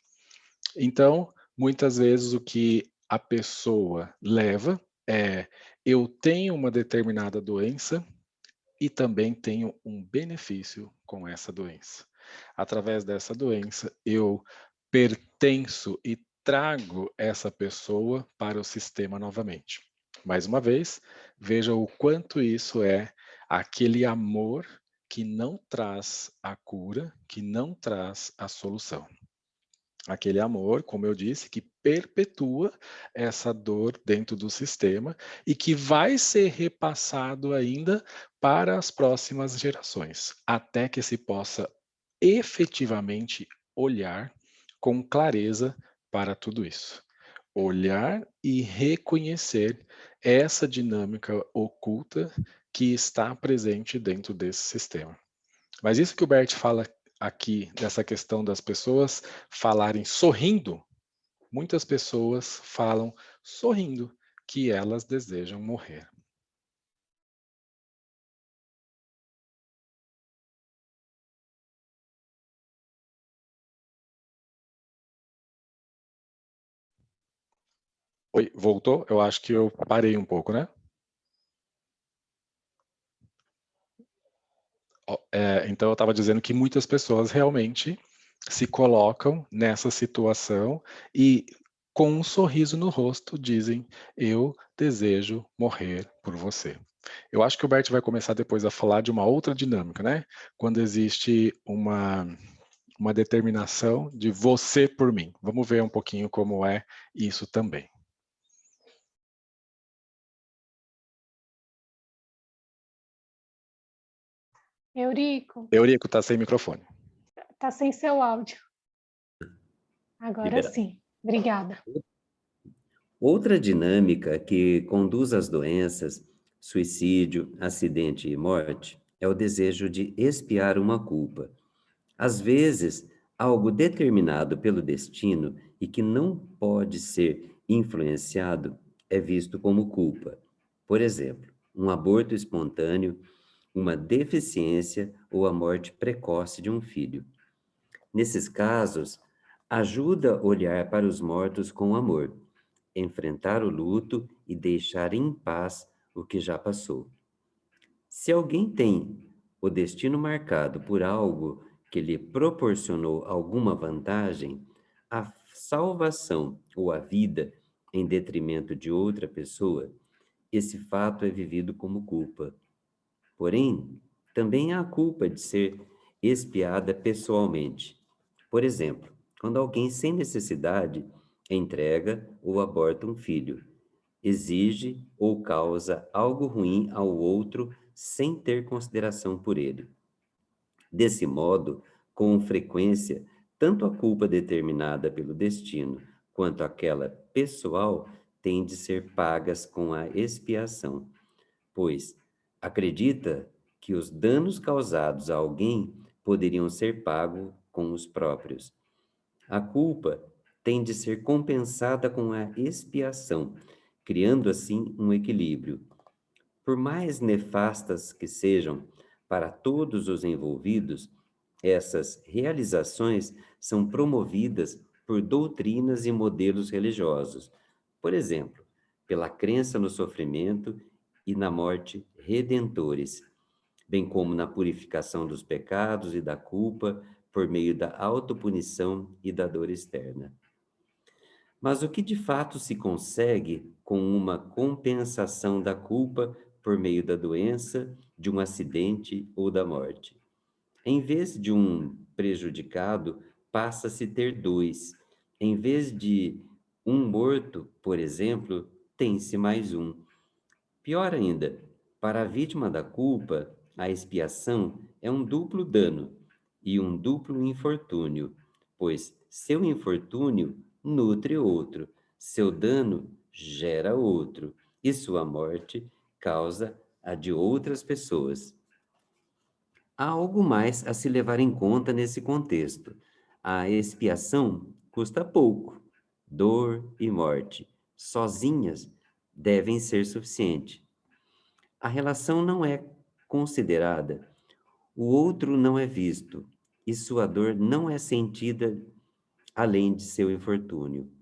Então, muitas vezes o que a pessoa leva é: eu tenho uma determinada doença e também tenho um benefício com essa doença. Através dessa doença, eu pertenço e trago essa pessoa para o sistema novamente. Mais uma vez, veja o quanto isso é aquele amor que não traz a cura, que não traz a solução. Aquele amor, como eu disse, que perpetua essa dor dentro do sistema e que vai ser repassado ainda para as próximas gerações, até que se possa efetivamente olhar com clareza para tudo isso. Olhar e reconhecer essa dinâmica oculta que está presente dentro desse sistema. Mas isso que o Bert fala aqui, dessa questão das pessoas falarem sorrindo, muitas pessoas falam sorrindo que elas desejam morrer. Oi, voltou? Eu acho que eu parei um pouco, né? Então eu estava dizendo que muitas pessoas realmente se colocam nessa situação e com um sorriso no rosto dizem: eu desejo morrer por você. Eu acho que o Bert vai começar depois a falar de uma outra dinâmica, né? Quando existe uma determinação de você por mim. Vamos ver um pouquinho como é isso também. Eurico, Eurico está sem microfone. tá sem seu áudio. Agora Liberado. sim. Obrigada. Outra dinâmica que conduz às doenças, suicídio, acidente e morte é o desejo de expiar uma culpa. Às vezes, algo determinado pelo destino e que não pode ser influenciado é visto como culpa. Por exemplo, um aborto espontâneo, uma deficiência ou a morte precoce de um filho. Nesses casos, ajuda a olhar para os mortos com amor, enfrentar o luto e deixar em paz o que já passou. Se alguém tem o destino marcado por algo que lhe proporcionou alguma vantagem, a salvação ou a vida em detrimento de outra pessoa, esse fato é vivido como culpa. Porém, Também há a culpa de ser expiada pessoalmente. Por exemplo, quando alguém sem necessidade entrega ou aborta um filho, exige ou causa algo ruim ao outro sem ter consideração por ele. Desse modo, com frequência, tanto a culpa determinada pelo destino quanto aquela pessoal têm de ser pagas com a expiação, pois acredita que os danos causados a alguém poderiam ser pagos com os próprios. A culpa tem de ser compensada com a expiação, criando assim um equilíbrio. Por mais nefastas que sejam para todos os envolvidos, essas realizações são promovidas por doutrinas e modelos religiosos. Por exemplo, pela crença no sofrimento e na morte redentores, bem como na purificação dos pecados e da culpa por meio da autopunição e da dor externa. Mas o que de fato se consegue com uma compensação da culpa por meio da doença, de um acidente ou da morte? Em vez de um prejudicado, passa-se a ter dois. Em vez de um morto, por exemplo, tem-se mais um. Pior ainda, para a vítima da culpa, a expiação é um duplo dano e um duplo infortúnio, pois seu infortúnio nutre outro, seu dano gera outro, e sua morte causa a de outras pessoas. Há algo mais a se levar em conta nesse contexto. A expiação custa pouco. Dor e morte, sozinhas, devem ser suficientes. A relação não é considerada, o outro não é visto, e sua dor não é sentida além de seu infortúnio.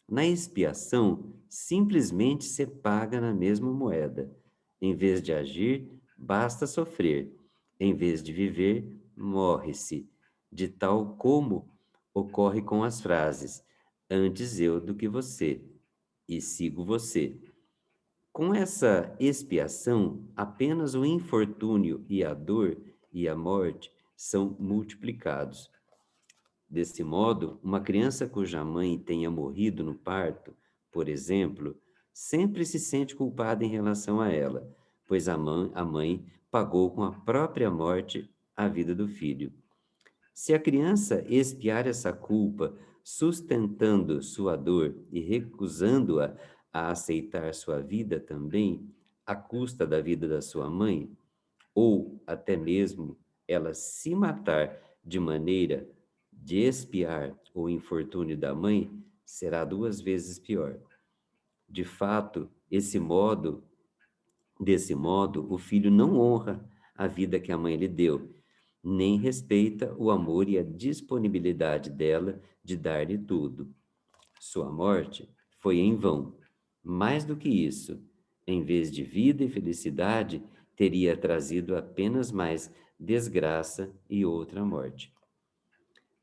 Na expiação, simplesmente se paga na mesma moeda. Em vez de agir, basta sofrer. Em vez de viver, morre-se. De tal como ocorre com as frases: antes eu do que você, e sigo você. Com essa expiação, apenas o infortúnio e a dor e a morte são multiplicados. Desse modo, uma criança cuja mãe tenha morrido no parto, por exemplo, sempre se sente culpada em relação a ela, pois a mãe pagou com a própria morte a vida do filho. Se a criança expiar essa culpa, sustentando sua dor e recusando-a a aceitar sua vida também, à custa da vida da sua mãe, ou até mesmo ela se matar de maneira de expiar o infortúnio da mãe, será 2 vezes pior. De fato, desse modo, o filho não honra a vida que a mãe lhe deu, nem respeita o amor e a disponibilidade dela de dar-lhe tudo. Sua morte foi em vão. Mais do que isso, em vez de vida e felicidade, teria trazido apenas mais desgraça e outra morte.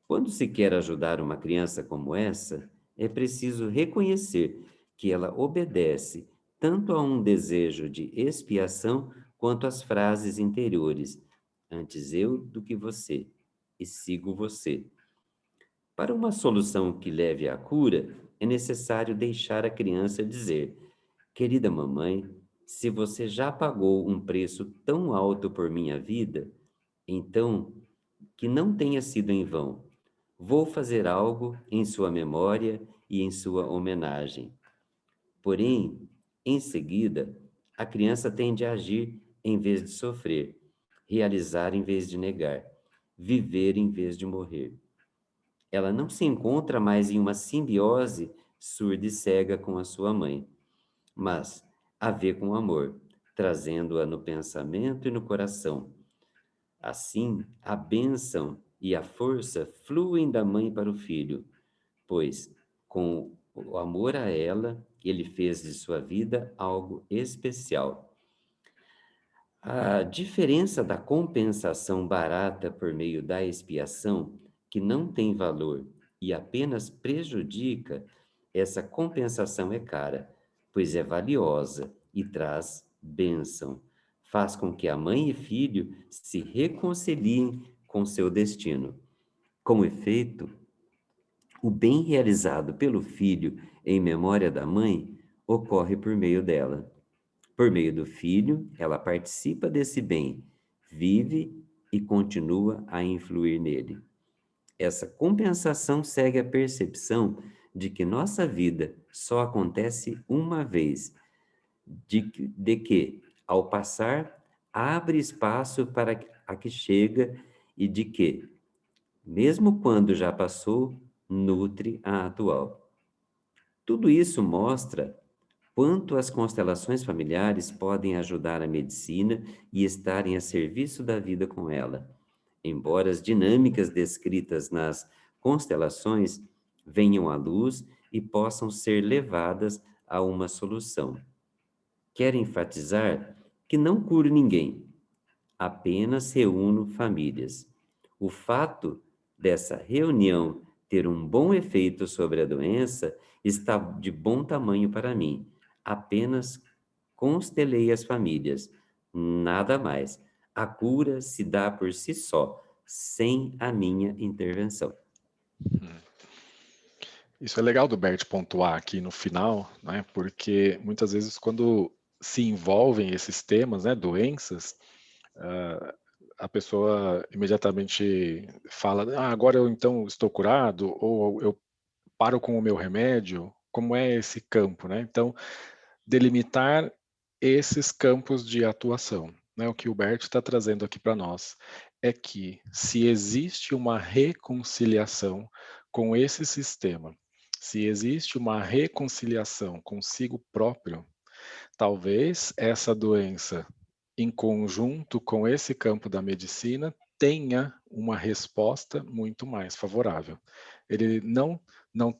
Quando se quer ajudar uma criança como essa, é preciso reconhecer que ela obedece tanto a um desejo de expiação quanto às frases interiores: antes eu do que você, e sigo você. Para uma solução que leve à cura, é necessário deixar a criança dizer: querida mamãe, se você já pagou um preço tão alto por minha vida, então que não tenha sido em vão. Vou fazer algo em sua memória e em sua homenagem. Porém, em seguida, a criança tende a agir em vez de sofrer, realizar em vez de negar, viver em vez de morrer. Ela não se encontra mais em uma simbiose surda e cega com a sua mãe, mas a vê com amor, trazendo-a no pensamento e no coração. Assim, a bênção e a força fluem da mãe para o filho, pois, com o amor a ela, ele fez de sua vida algo especial. A diferença da compensação barata por meio da expiação, que não tem valor e apenas prejudica, essa compensação é cara, pois é valiosa e traz bênção. faz com que a mãe e filho se reconciliem com seu destino. Com efeito, o bem realizado pelo filho em memória da mãe ocorre por meio dela. Por meio do filho, ela participa desse bem, vive e continua a influir nele. Essa compensação segue a percepção de que nossa vida só acontece uma vez, de que, ao passar, abre espaço para a que chega e de que, mesmo quando já passou, nutre a atual. Tudo isso mostra quanto as constelações familiares podem ajudar a medicina e estarem a serviço da vida com ela. Embora as dinâmicas descritas nas constelações venham à luz e possam ser levadas a uma solução. Quero enfatizar que não curo ninguém, apenas reúno famílias. O fato dessa reunião ter um bom efeito sobre a doença está de bom tamanho para mim. Apenas constelei as famílias, nada mais. A cura se dá por si só, sem a minha intervenção. Isso é legal do Bert pontuar aqui no final, né? Porque muitas vezes quando se envolvem esses temas, né, doenças, a pessoa imediatamente fala, agora eu então estou curado, ou eu paro com o meu remédio. Como é esse campo, né? Então, delimitar esses campos de atuação, né? O que o Bert está trazendo aqui para nós é que se existe uma reconciliação com esse sistema, se existe uma reconciliação consigo próprio, talvez essa doença, em conjunto com esse campo da medicina, tenha uma resposta muito mais favorável. Ele não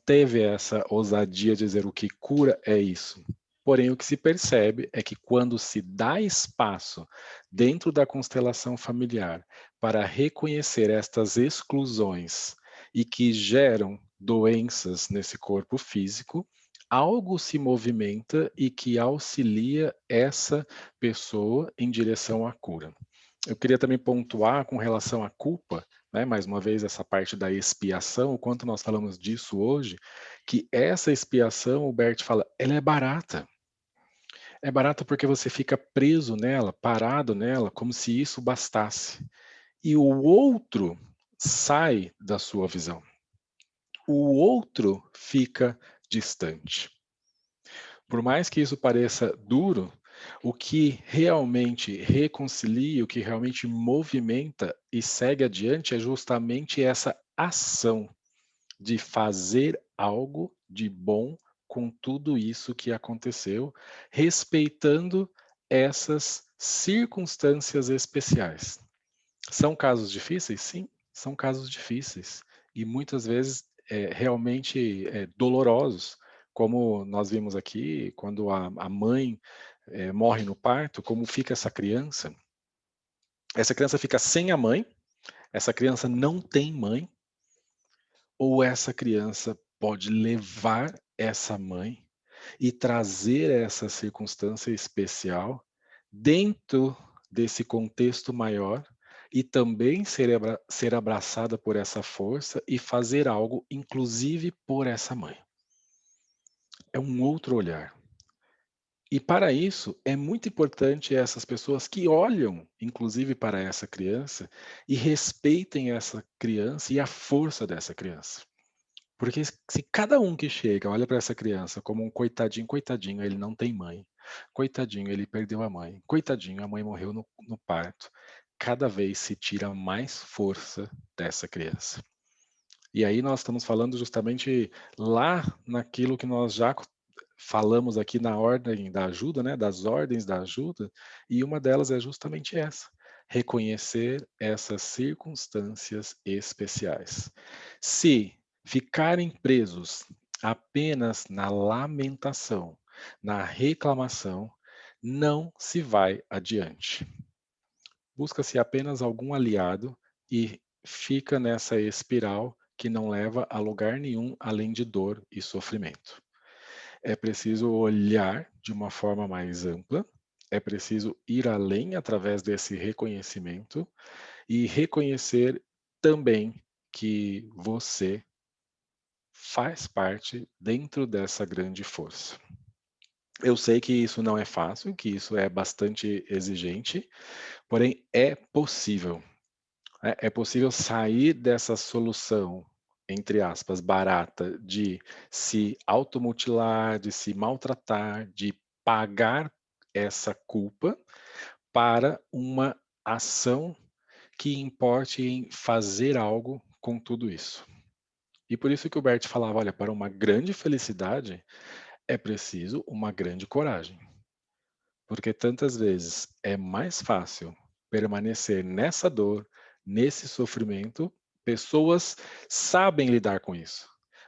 teve essa ousadia de dizer o que cura é isso. Porém, o que se percebe é que quando se dá espaço dentro da constelação familiar para reconhecer estas exclusões e que geram doenças nesse corpo físico, algo se movimenta e que auxilia essa pessoa em direção à cura. Eu queria também pontuar com relação à culpa, né, mais uma vez essa parte da expiação, o quanto nós falamos disso hoje, que essa expiação, o Bert fala, ela é barata. É barata porque você fica preso nela, parado nela, como se isso bastasse. E o outro sai da sua visão. O outro fica distante. Por mais que isso pareça duro, o que realmente reconcilia, o que realmente movimenta e segue adiante é justamente essa ação de fazer algo de bom com tudo isso que aconteceu, respeitando essas circunstâncias especiais. São casos difíceis? Sim, são casos difíceis. E muitas vezes realmente dolorosos, como nós vimos aqui, quando a mãe morre no parto, como fica essa criança? Essa criança fica sem a mãe, essa criança não tem mãe, ou essa criança pode levar essa mãe e trazer essa circunstância especial dentro desse contexto maior e também ser abraçada por essa força e fazer algo, inclusive por essa mãe. É um outro olhar. E para isso, é muito importante essas pessoas que olham, inclusive, para essa criança e respeitem essa criança e a força dessa criança. Porque se cada um que chega olha para essa criança como um coitadinho, coitadinho, ele não tem mãe, coitadinho, ele perdeu a mãe, coitadinho, a mãe morreu no parto, cada vez se tira mais força dessa criança. E aí nós estamos falando justamente lá naquilo que nós já falamos aqui na ordem da ajuda, né, das ordens da ajuda, e uma delas é justamente essa: reconhecer essas circunstâncias especiais. Se ficarem presos apenas na lamentação, na reclamação, não se vai adiante. Busca-se apenas algum aliado e fica nessa espiral que não leva a lugar nenhum além de dor e sofrimento. É preciso olhar de uma forma mais ampla é preciso ir além através desse reconhecimento e reconhecer também que você faz parte dentro dessa grande força. Eu sei que isso não é fácil, que isso é bastante exigente, porém é possível. É possível sair dessa solução, entre aspas, barata, de se automutilar, de se maltratar, de pagar essa culpa, para uma ação que importe em fazer algo com tudo isso. E por isso que o Bert falava, olha, para uma grande felicidade é preciso uma grande coragem. Porque tantas vezes é mais fácil permanecer nessa dor, nesse sofrimento. Pessoas sabem lidar com isso.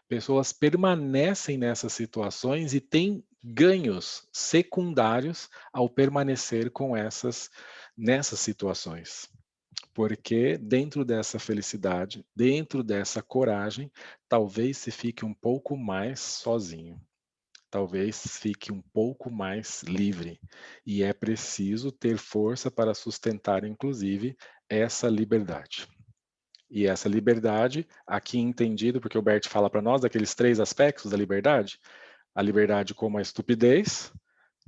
Pessoas permanecem nessas situações e têm ganhos secundários ao permanecer com nessas situações. Porque dentro dessa felicidade, dentro dessa coragem, talvez se fique um pouco mais sozinho. Talvez fique um pouco mais livre. E é preciso ter força para sustentar, inclusive, essa liberdade. E essa liberdade, aqui entendido, porque o Bert fala para nós daqueles 3 aspectos da liberdade: a liberdade como a estupidez,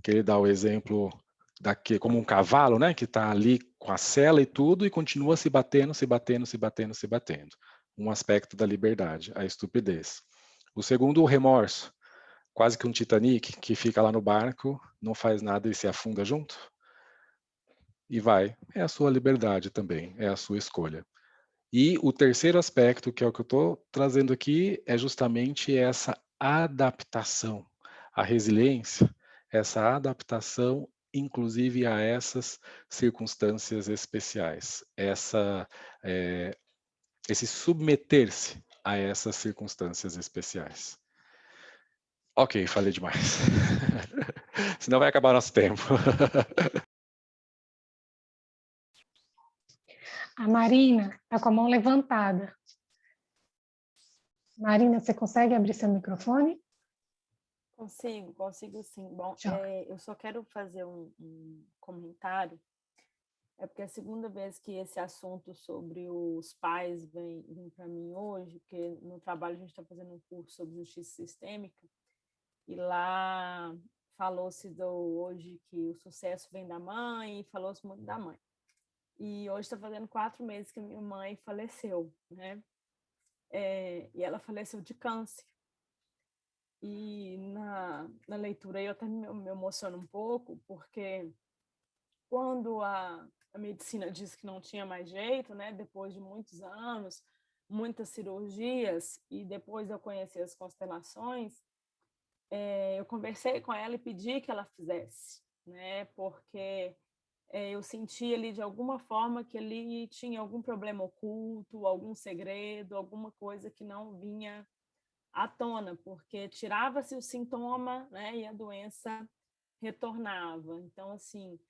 que ele dá o exemplo como um cavalo, né, que está ali com a sela e tudo e continua se batendo, se batendo, se batendo, se batendo. Um aspecto da liberdade, a estupidez. O segundo, o remorso, quase que um Titanic, que fica lá no barco, não faz nada e se afunda junto. E vai. É a sua liberdade também, é a sua escolha. E o terceiro aspecto, que é o que eu estou trazendo aqui, é justamente essa adaptação, a resiliência, essa adaptação, inclusive a essas circunstâncias especiais, esse submeter-se a essas circunstâncias especiais. Ok, falei demais. Senão vai acabar nosso tempo. A Marina está com a mão levantada. Marina, você consegue abrir seu microfone? Consigo sim. Bom, eu só quero fazer um comentário. É porque é a segunda vez que esse assunto sobre os pais vem para mim hoje, porque no trabalho a gente está fazendo um curso sobre justiça sistêmica, e lá falou-se hoje que o sucesso vem da mãe, e falou-se muito da mãe. E hoje está fazendo 4 meses que minha mãe faleceu, né? E ela faleceu de câncer. E na leitura eu até me emociono um pouco, porque quando a medicina disse que não tinha mais jeito, né, depois de muitos anos, muitas cirurgias, e depois eu conheci as constelações, eu conversei com ela e pedi que ela fizesse, né, porque eu senti ali de alguma forma que ele tinha algum problema oculto, algum segredo, alguma coisa que não vinha à tona, porque tirava-se o sintoma, né, e a doença retornava. Então, assim,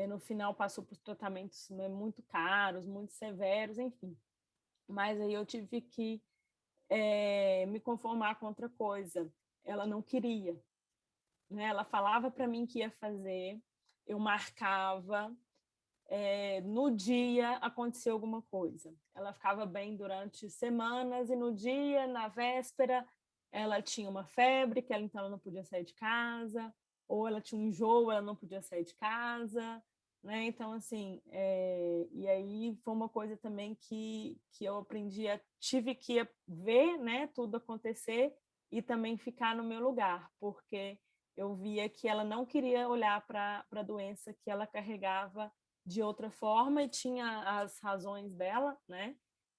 no final passou por tratamentos, né, muito caros, muito severos, enfim. Mas aí eu tive que me conformar com outra coisa. Ela não queria, né? Ela falava para mim que ia fazer, eu marcava, no dia aconteceu alguma coisa. Ela ficava bem durante semanas e no dia, na véspera, ela tinha uma febre, que então ela não podia sair de casa, ou ela tinha um enjoo, ela não podia sair de casa, né? Então, assim, e aí foi uma coisa também que eu aprendi, tive que ver, né, tudo acontecer e também ficar no meu lugar, porque eu via que ela não queria olhar para a doença que ela carregava de outra forma e tinha as razões dela, né?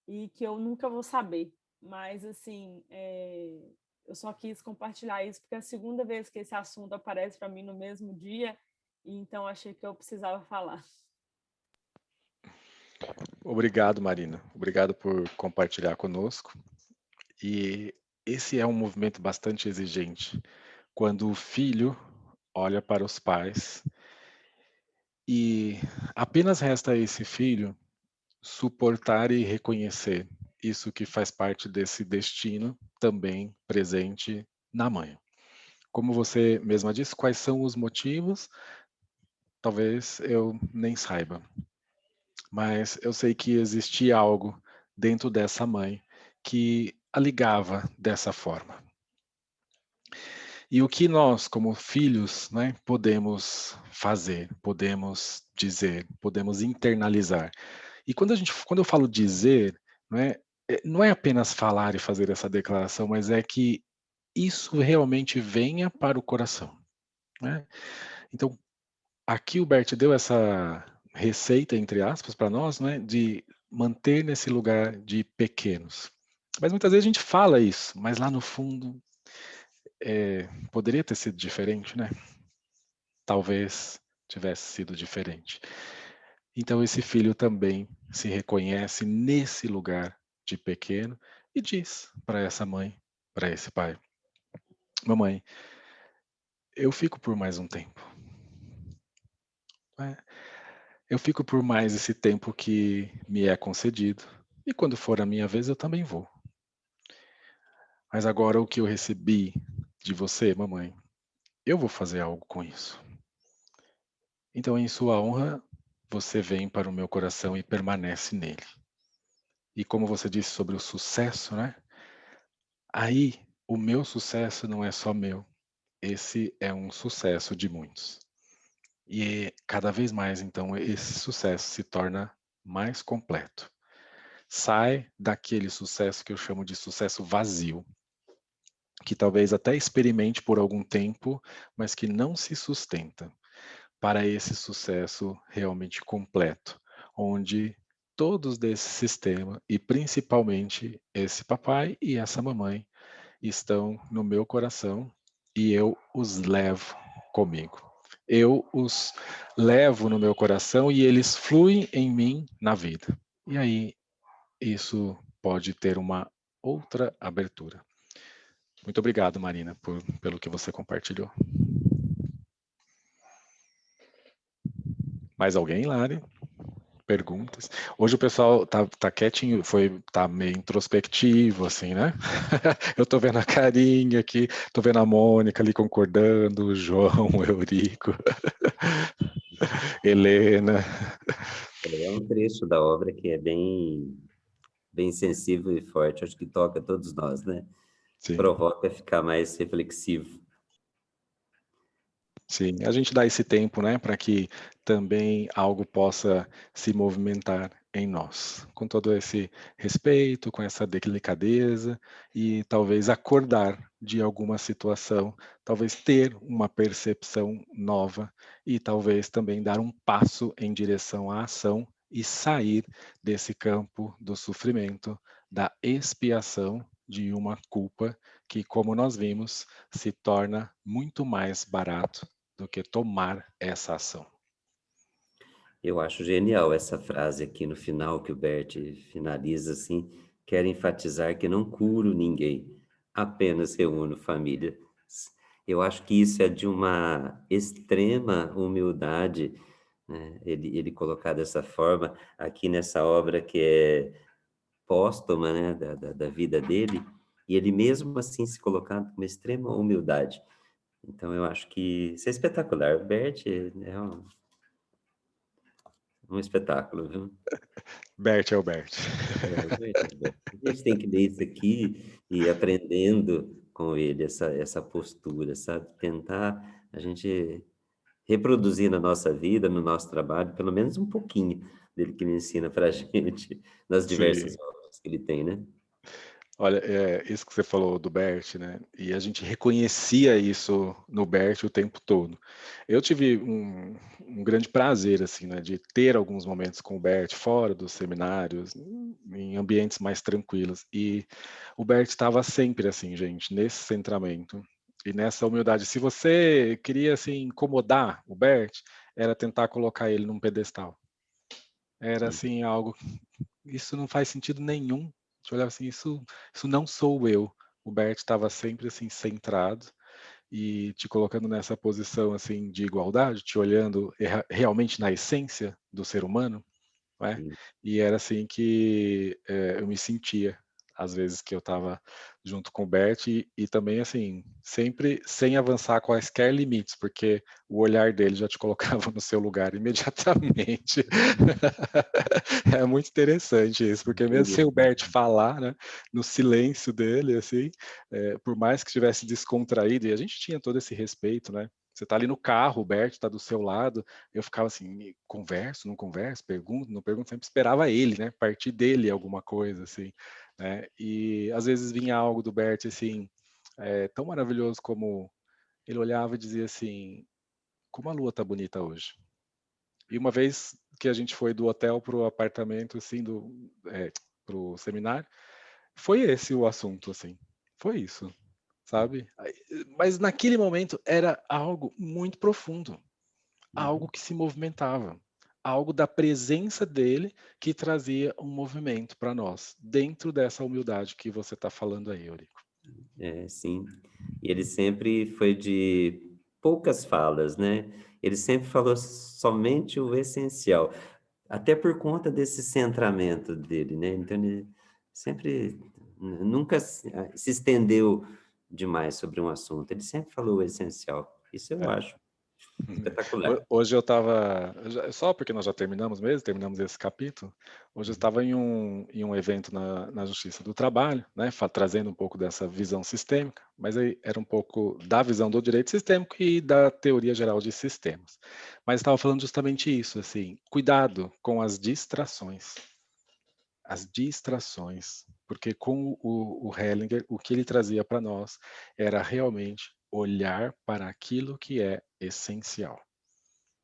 E que eu nunca vou saber. Mas, assim, eu só quis compartilhar isso porque é a segunda vez que esse assunto aparece para mim no mesmo dia, e então achei que eu precisava falar. Obrigado, Marina. Obrigado por compartilhar conosco. E esse é um movimento bastante exigente, quando o filho olha para os pais e apenas resta a esse filho suportar e reconhecer isso que faz parte desse destino também presente na mãe. Como você mesma disse, quais são os motivos? talvez eu nem saiba, mas eu sei que existia algo dentro dessa mãe que a ligava dessa forma. E o que nós, como filhos, né, podemos fazer, podemos dizer, podemos internalizar. E quando eu falo dizer, não é apenas falar e fazer essa declaração, mas é que isso realmente venha para o coração, né? Então, aqui o Bert deu essa receita, entre aspas, para nós, né, de manter nesse lugar de pequenos. Mas muitas vezes a gente fala isso, mas lá no fundo poderia ter sido diferente, né? Talvez tivesse sido diferente. Então esse filho também se reconhece nesse lugar de pequeno e diz para essa mãe, para esse pai: mamãe, eu fico por mais um tempo. Né? Eu fico por mais esse tempo que me é concedido. E quando for a minha vez, eu também vou. Mas agora o que eu recebi de você, mamãe, eu vou fazer algo com isso. Então, em sua honra, você vem para o meu coração e permanece nele. E como você disse sobre o sucesso, né? Aí, o meu sucesso não é só meu. Esse é um sucesso de muitos. E cada vez mais, então, esse sucesso se torna mais completo. Sai daquele sucesso que eu chamo de sucesso vazio, que talvez até experimente por algum tempo, mas que não se sustenta, para esse sucesso realmente completo, onde todos desse sistema, e principalmente esse papai e essa mamãe, estão no meu coração e eu os levo comigo. Eu os levo no meu coração e eles fluem em mim na vida. E aí, isso pode ter uma outra abertura. Muito obrigado, Marina, pelo que você compartilhou. Mais alguém, Lari? Perguntas? Hoje o pessoal tá quietinho, tá meio introspectivo, assim, né? Eu tô vendo a carinha aqui, tô vendo a Mônica ali concordando, o João, o Eurico, Helena. É um trecho da obra que é bem sensível e forte, acho que toca todos nós, né? Sim. Provoca ficar mais reflexivo. Sim, a gente dá esse tempo, né, para que também algo possa se movimentar em nós, com todo esse respeito, com essa delicadeza e talvez acordar de alguma situação, talvez ter uma percepção nova e talvez também dar um passo em direção à ação e sair desse campo do sofrimento, da expiação de uma culpa que, como nós vimos, se torna muito mais barato do que tomar essa ação. Eu acho genial essa frase aqui no final, que o Bert finaliza assim: quero enfatizar que não curo ninguém, apenas reúno família. Eu acho que isso é de uma extrema humildade, né? Ele colocar dessa forma aqui nessa obra que é póstuma, né, da vida dele, e ele mesmo assim se colocar com uma extrema humildade. Então eu acho que isso é espetacular. O Bert é um espetáculo, viu? Bert é o Bert. A gente tem que ler isso aqui e ir aprendendo com ele essa postura, sabe? Tentar a gente reproduzir na nossa vida, no nosso trabalho, pelo menos um pouquinho dele que ele ensina para a gente nas diversas Sim. obras que ele tem, né? Olha, isso que você falou do Bert, né? E a gente reconhecia isso no Bert o tempo todo. Eu tive um grande prazer, assim, né, de ter alguns momentos com o Bert fora dos seminários, em ambientes mais tranquilos. E o Bert estava sempre assim, gente, nesse centramento e nessa humildade. Se você queria, assim, incomodar o Bert, era tentar colocar ele num pedestal. Era, assim, algo... Isso não faz sentido nenhum. A gente olhava assim, isso não sou eu. O Bert estava sempre assim centrado e te colocando nessa posição assim de igualdade, te olhando realmente na essência do ser humano, né? E era assim que eu me sentia às vezes que eu estava junto com o Bert e também, assim, sempre sem avançar quaisquer limites, porque o olhar dele já te colocava no seu lugar imediatamente. É muito interessante isso, porque mesmo sem o Bert falar, né, no silêncio dele, assim, por mais que estivesse descontraído, e a gente tinha todo esse respeito, né? Você está ali no carro, o Bert está do seu lado, eu ficava assim, converso, não converso, pergunto, não pergunto, sempre esperava ele, né? Partir dele alguma coisa, assim, né? E às vezes vinha algo do Bert, assim, tão maravilhoso como ele olhava e dizia assim, como a lua tá bonita hoje. E uma vez que a gente foi do hotel pro apartamento, assim, pro seminário, foi esse o assunto, assim, foi isso, sabe? Mas naquele momento era algo muito profundo, algo que se movimentava, algo da presença dele que trazia um movimento para nós, dentro dessa humildade que você está falando aí, Eurico. Sim. E ele sempre foi de poucas falas, né? Ele sempre falou somente o essencial, até por conta desse centramento dele, né? Então, ele sempre, nunca se estendeu demais sobre um assunto, ele sempre falou o essencial. Isso eu acho espetacular. Hoje eu estava, só porque nós já terminamos mesmo, terminamos esse capítulo, hoje eu estava em um evento na Justiça do Trabalho, né, trazendo um pouco dessa visão sistêmica, mas aí era um pouco da visão do direito sistêmico e da teoria geral de sistemas. Mas estava falando justamente isso, assim, cuidado com as distrações. As distrações, porque com o Hellinger, o que ele trazia para nós era realmente olhar para aquilo que é essencial,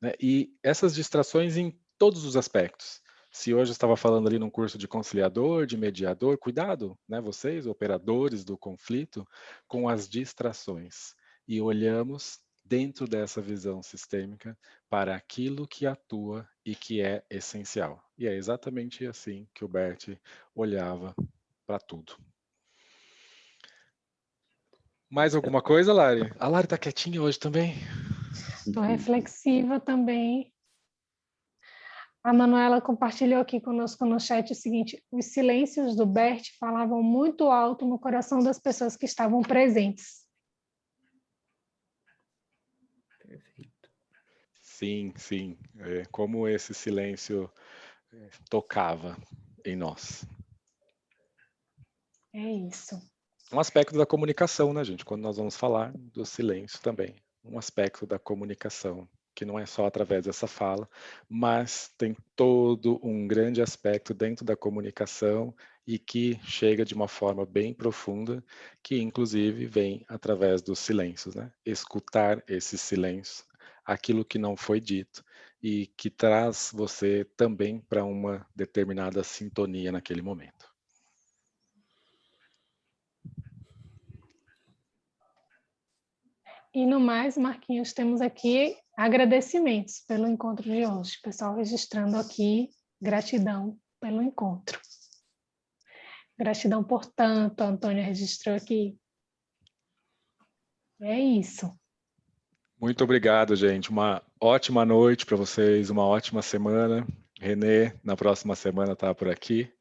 né? E essas distrações em todos os aspectos. Se hoje eu estava falando ali num curso de conciliador, de mediador, cuidado, né, vocês, operadores do conflito, com as distrações. E olhamos dentro dessa visão sistêmica para aquilo que atua e que é essencial. E é exatamente assim que o Bert olhava para tudo. Mais alguma coisa, Lari? A Lari está quietinha hoje também? Estou reflexiva também. A Manuela compartilhou aqui conosco no chat o seguinte: os silêncios do Bert falavam muito alto no coração das pessoas que estavam presentes. Perfeito. Sim, sim. Como esse silêncio tocava em nós. É isso. Um aspecto da comunicação, né, gente? Quando nós vamos falar do silêncio também. Um aspecto da comunicação, que não é só através dessa fala, mas tem todo um grande aspecto dentro da comunicação e que chega de uma forma bem profunda, que inclusive vem através dos silêncios, né? Escutar esses silêncios, aquilo que não foi dito e que traz você também para uma determinada sintonia naquele momento. E no mais, Marquinhos, temos aqui agradecimentos pelo encontro de hoje. Pessoal registrando aqui, gratidão pelo encontro. Gratidão por tanto, a Antônia registrou aqui. É isso. Muito obrigado, gente. Uma ótima noite para vocês, uma ótima semana. Renê, na próxima semana está por aqui.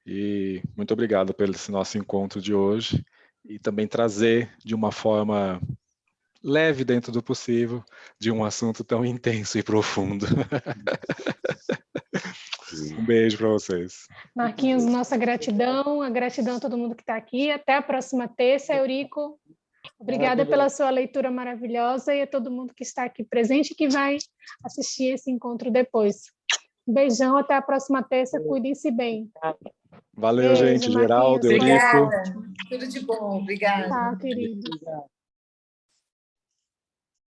E muito obrigado pelo esse nosso encontro de hoje e também trazer de uma forma leve dentro do possível de um assunto tão intenso e profundo. Um beijo para vocês. Marquinhos, nossa gratidão, a gratidão a todo mundo que está aqui. Até a próxima terça, Eurico. Obrigada pela sua leitura maravilhosa e a todo mundo que está aqui presente e que vai assistir esse encontro depois. Um beijão, até a próxima terça, cuidem-se bem. Valeu, Beijo, gente. Geraldo, Marquinhos. Eurico. Obrigada. Tudo de bom. Obrigada. Tchau, querido.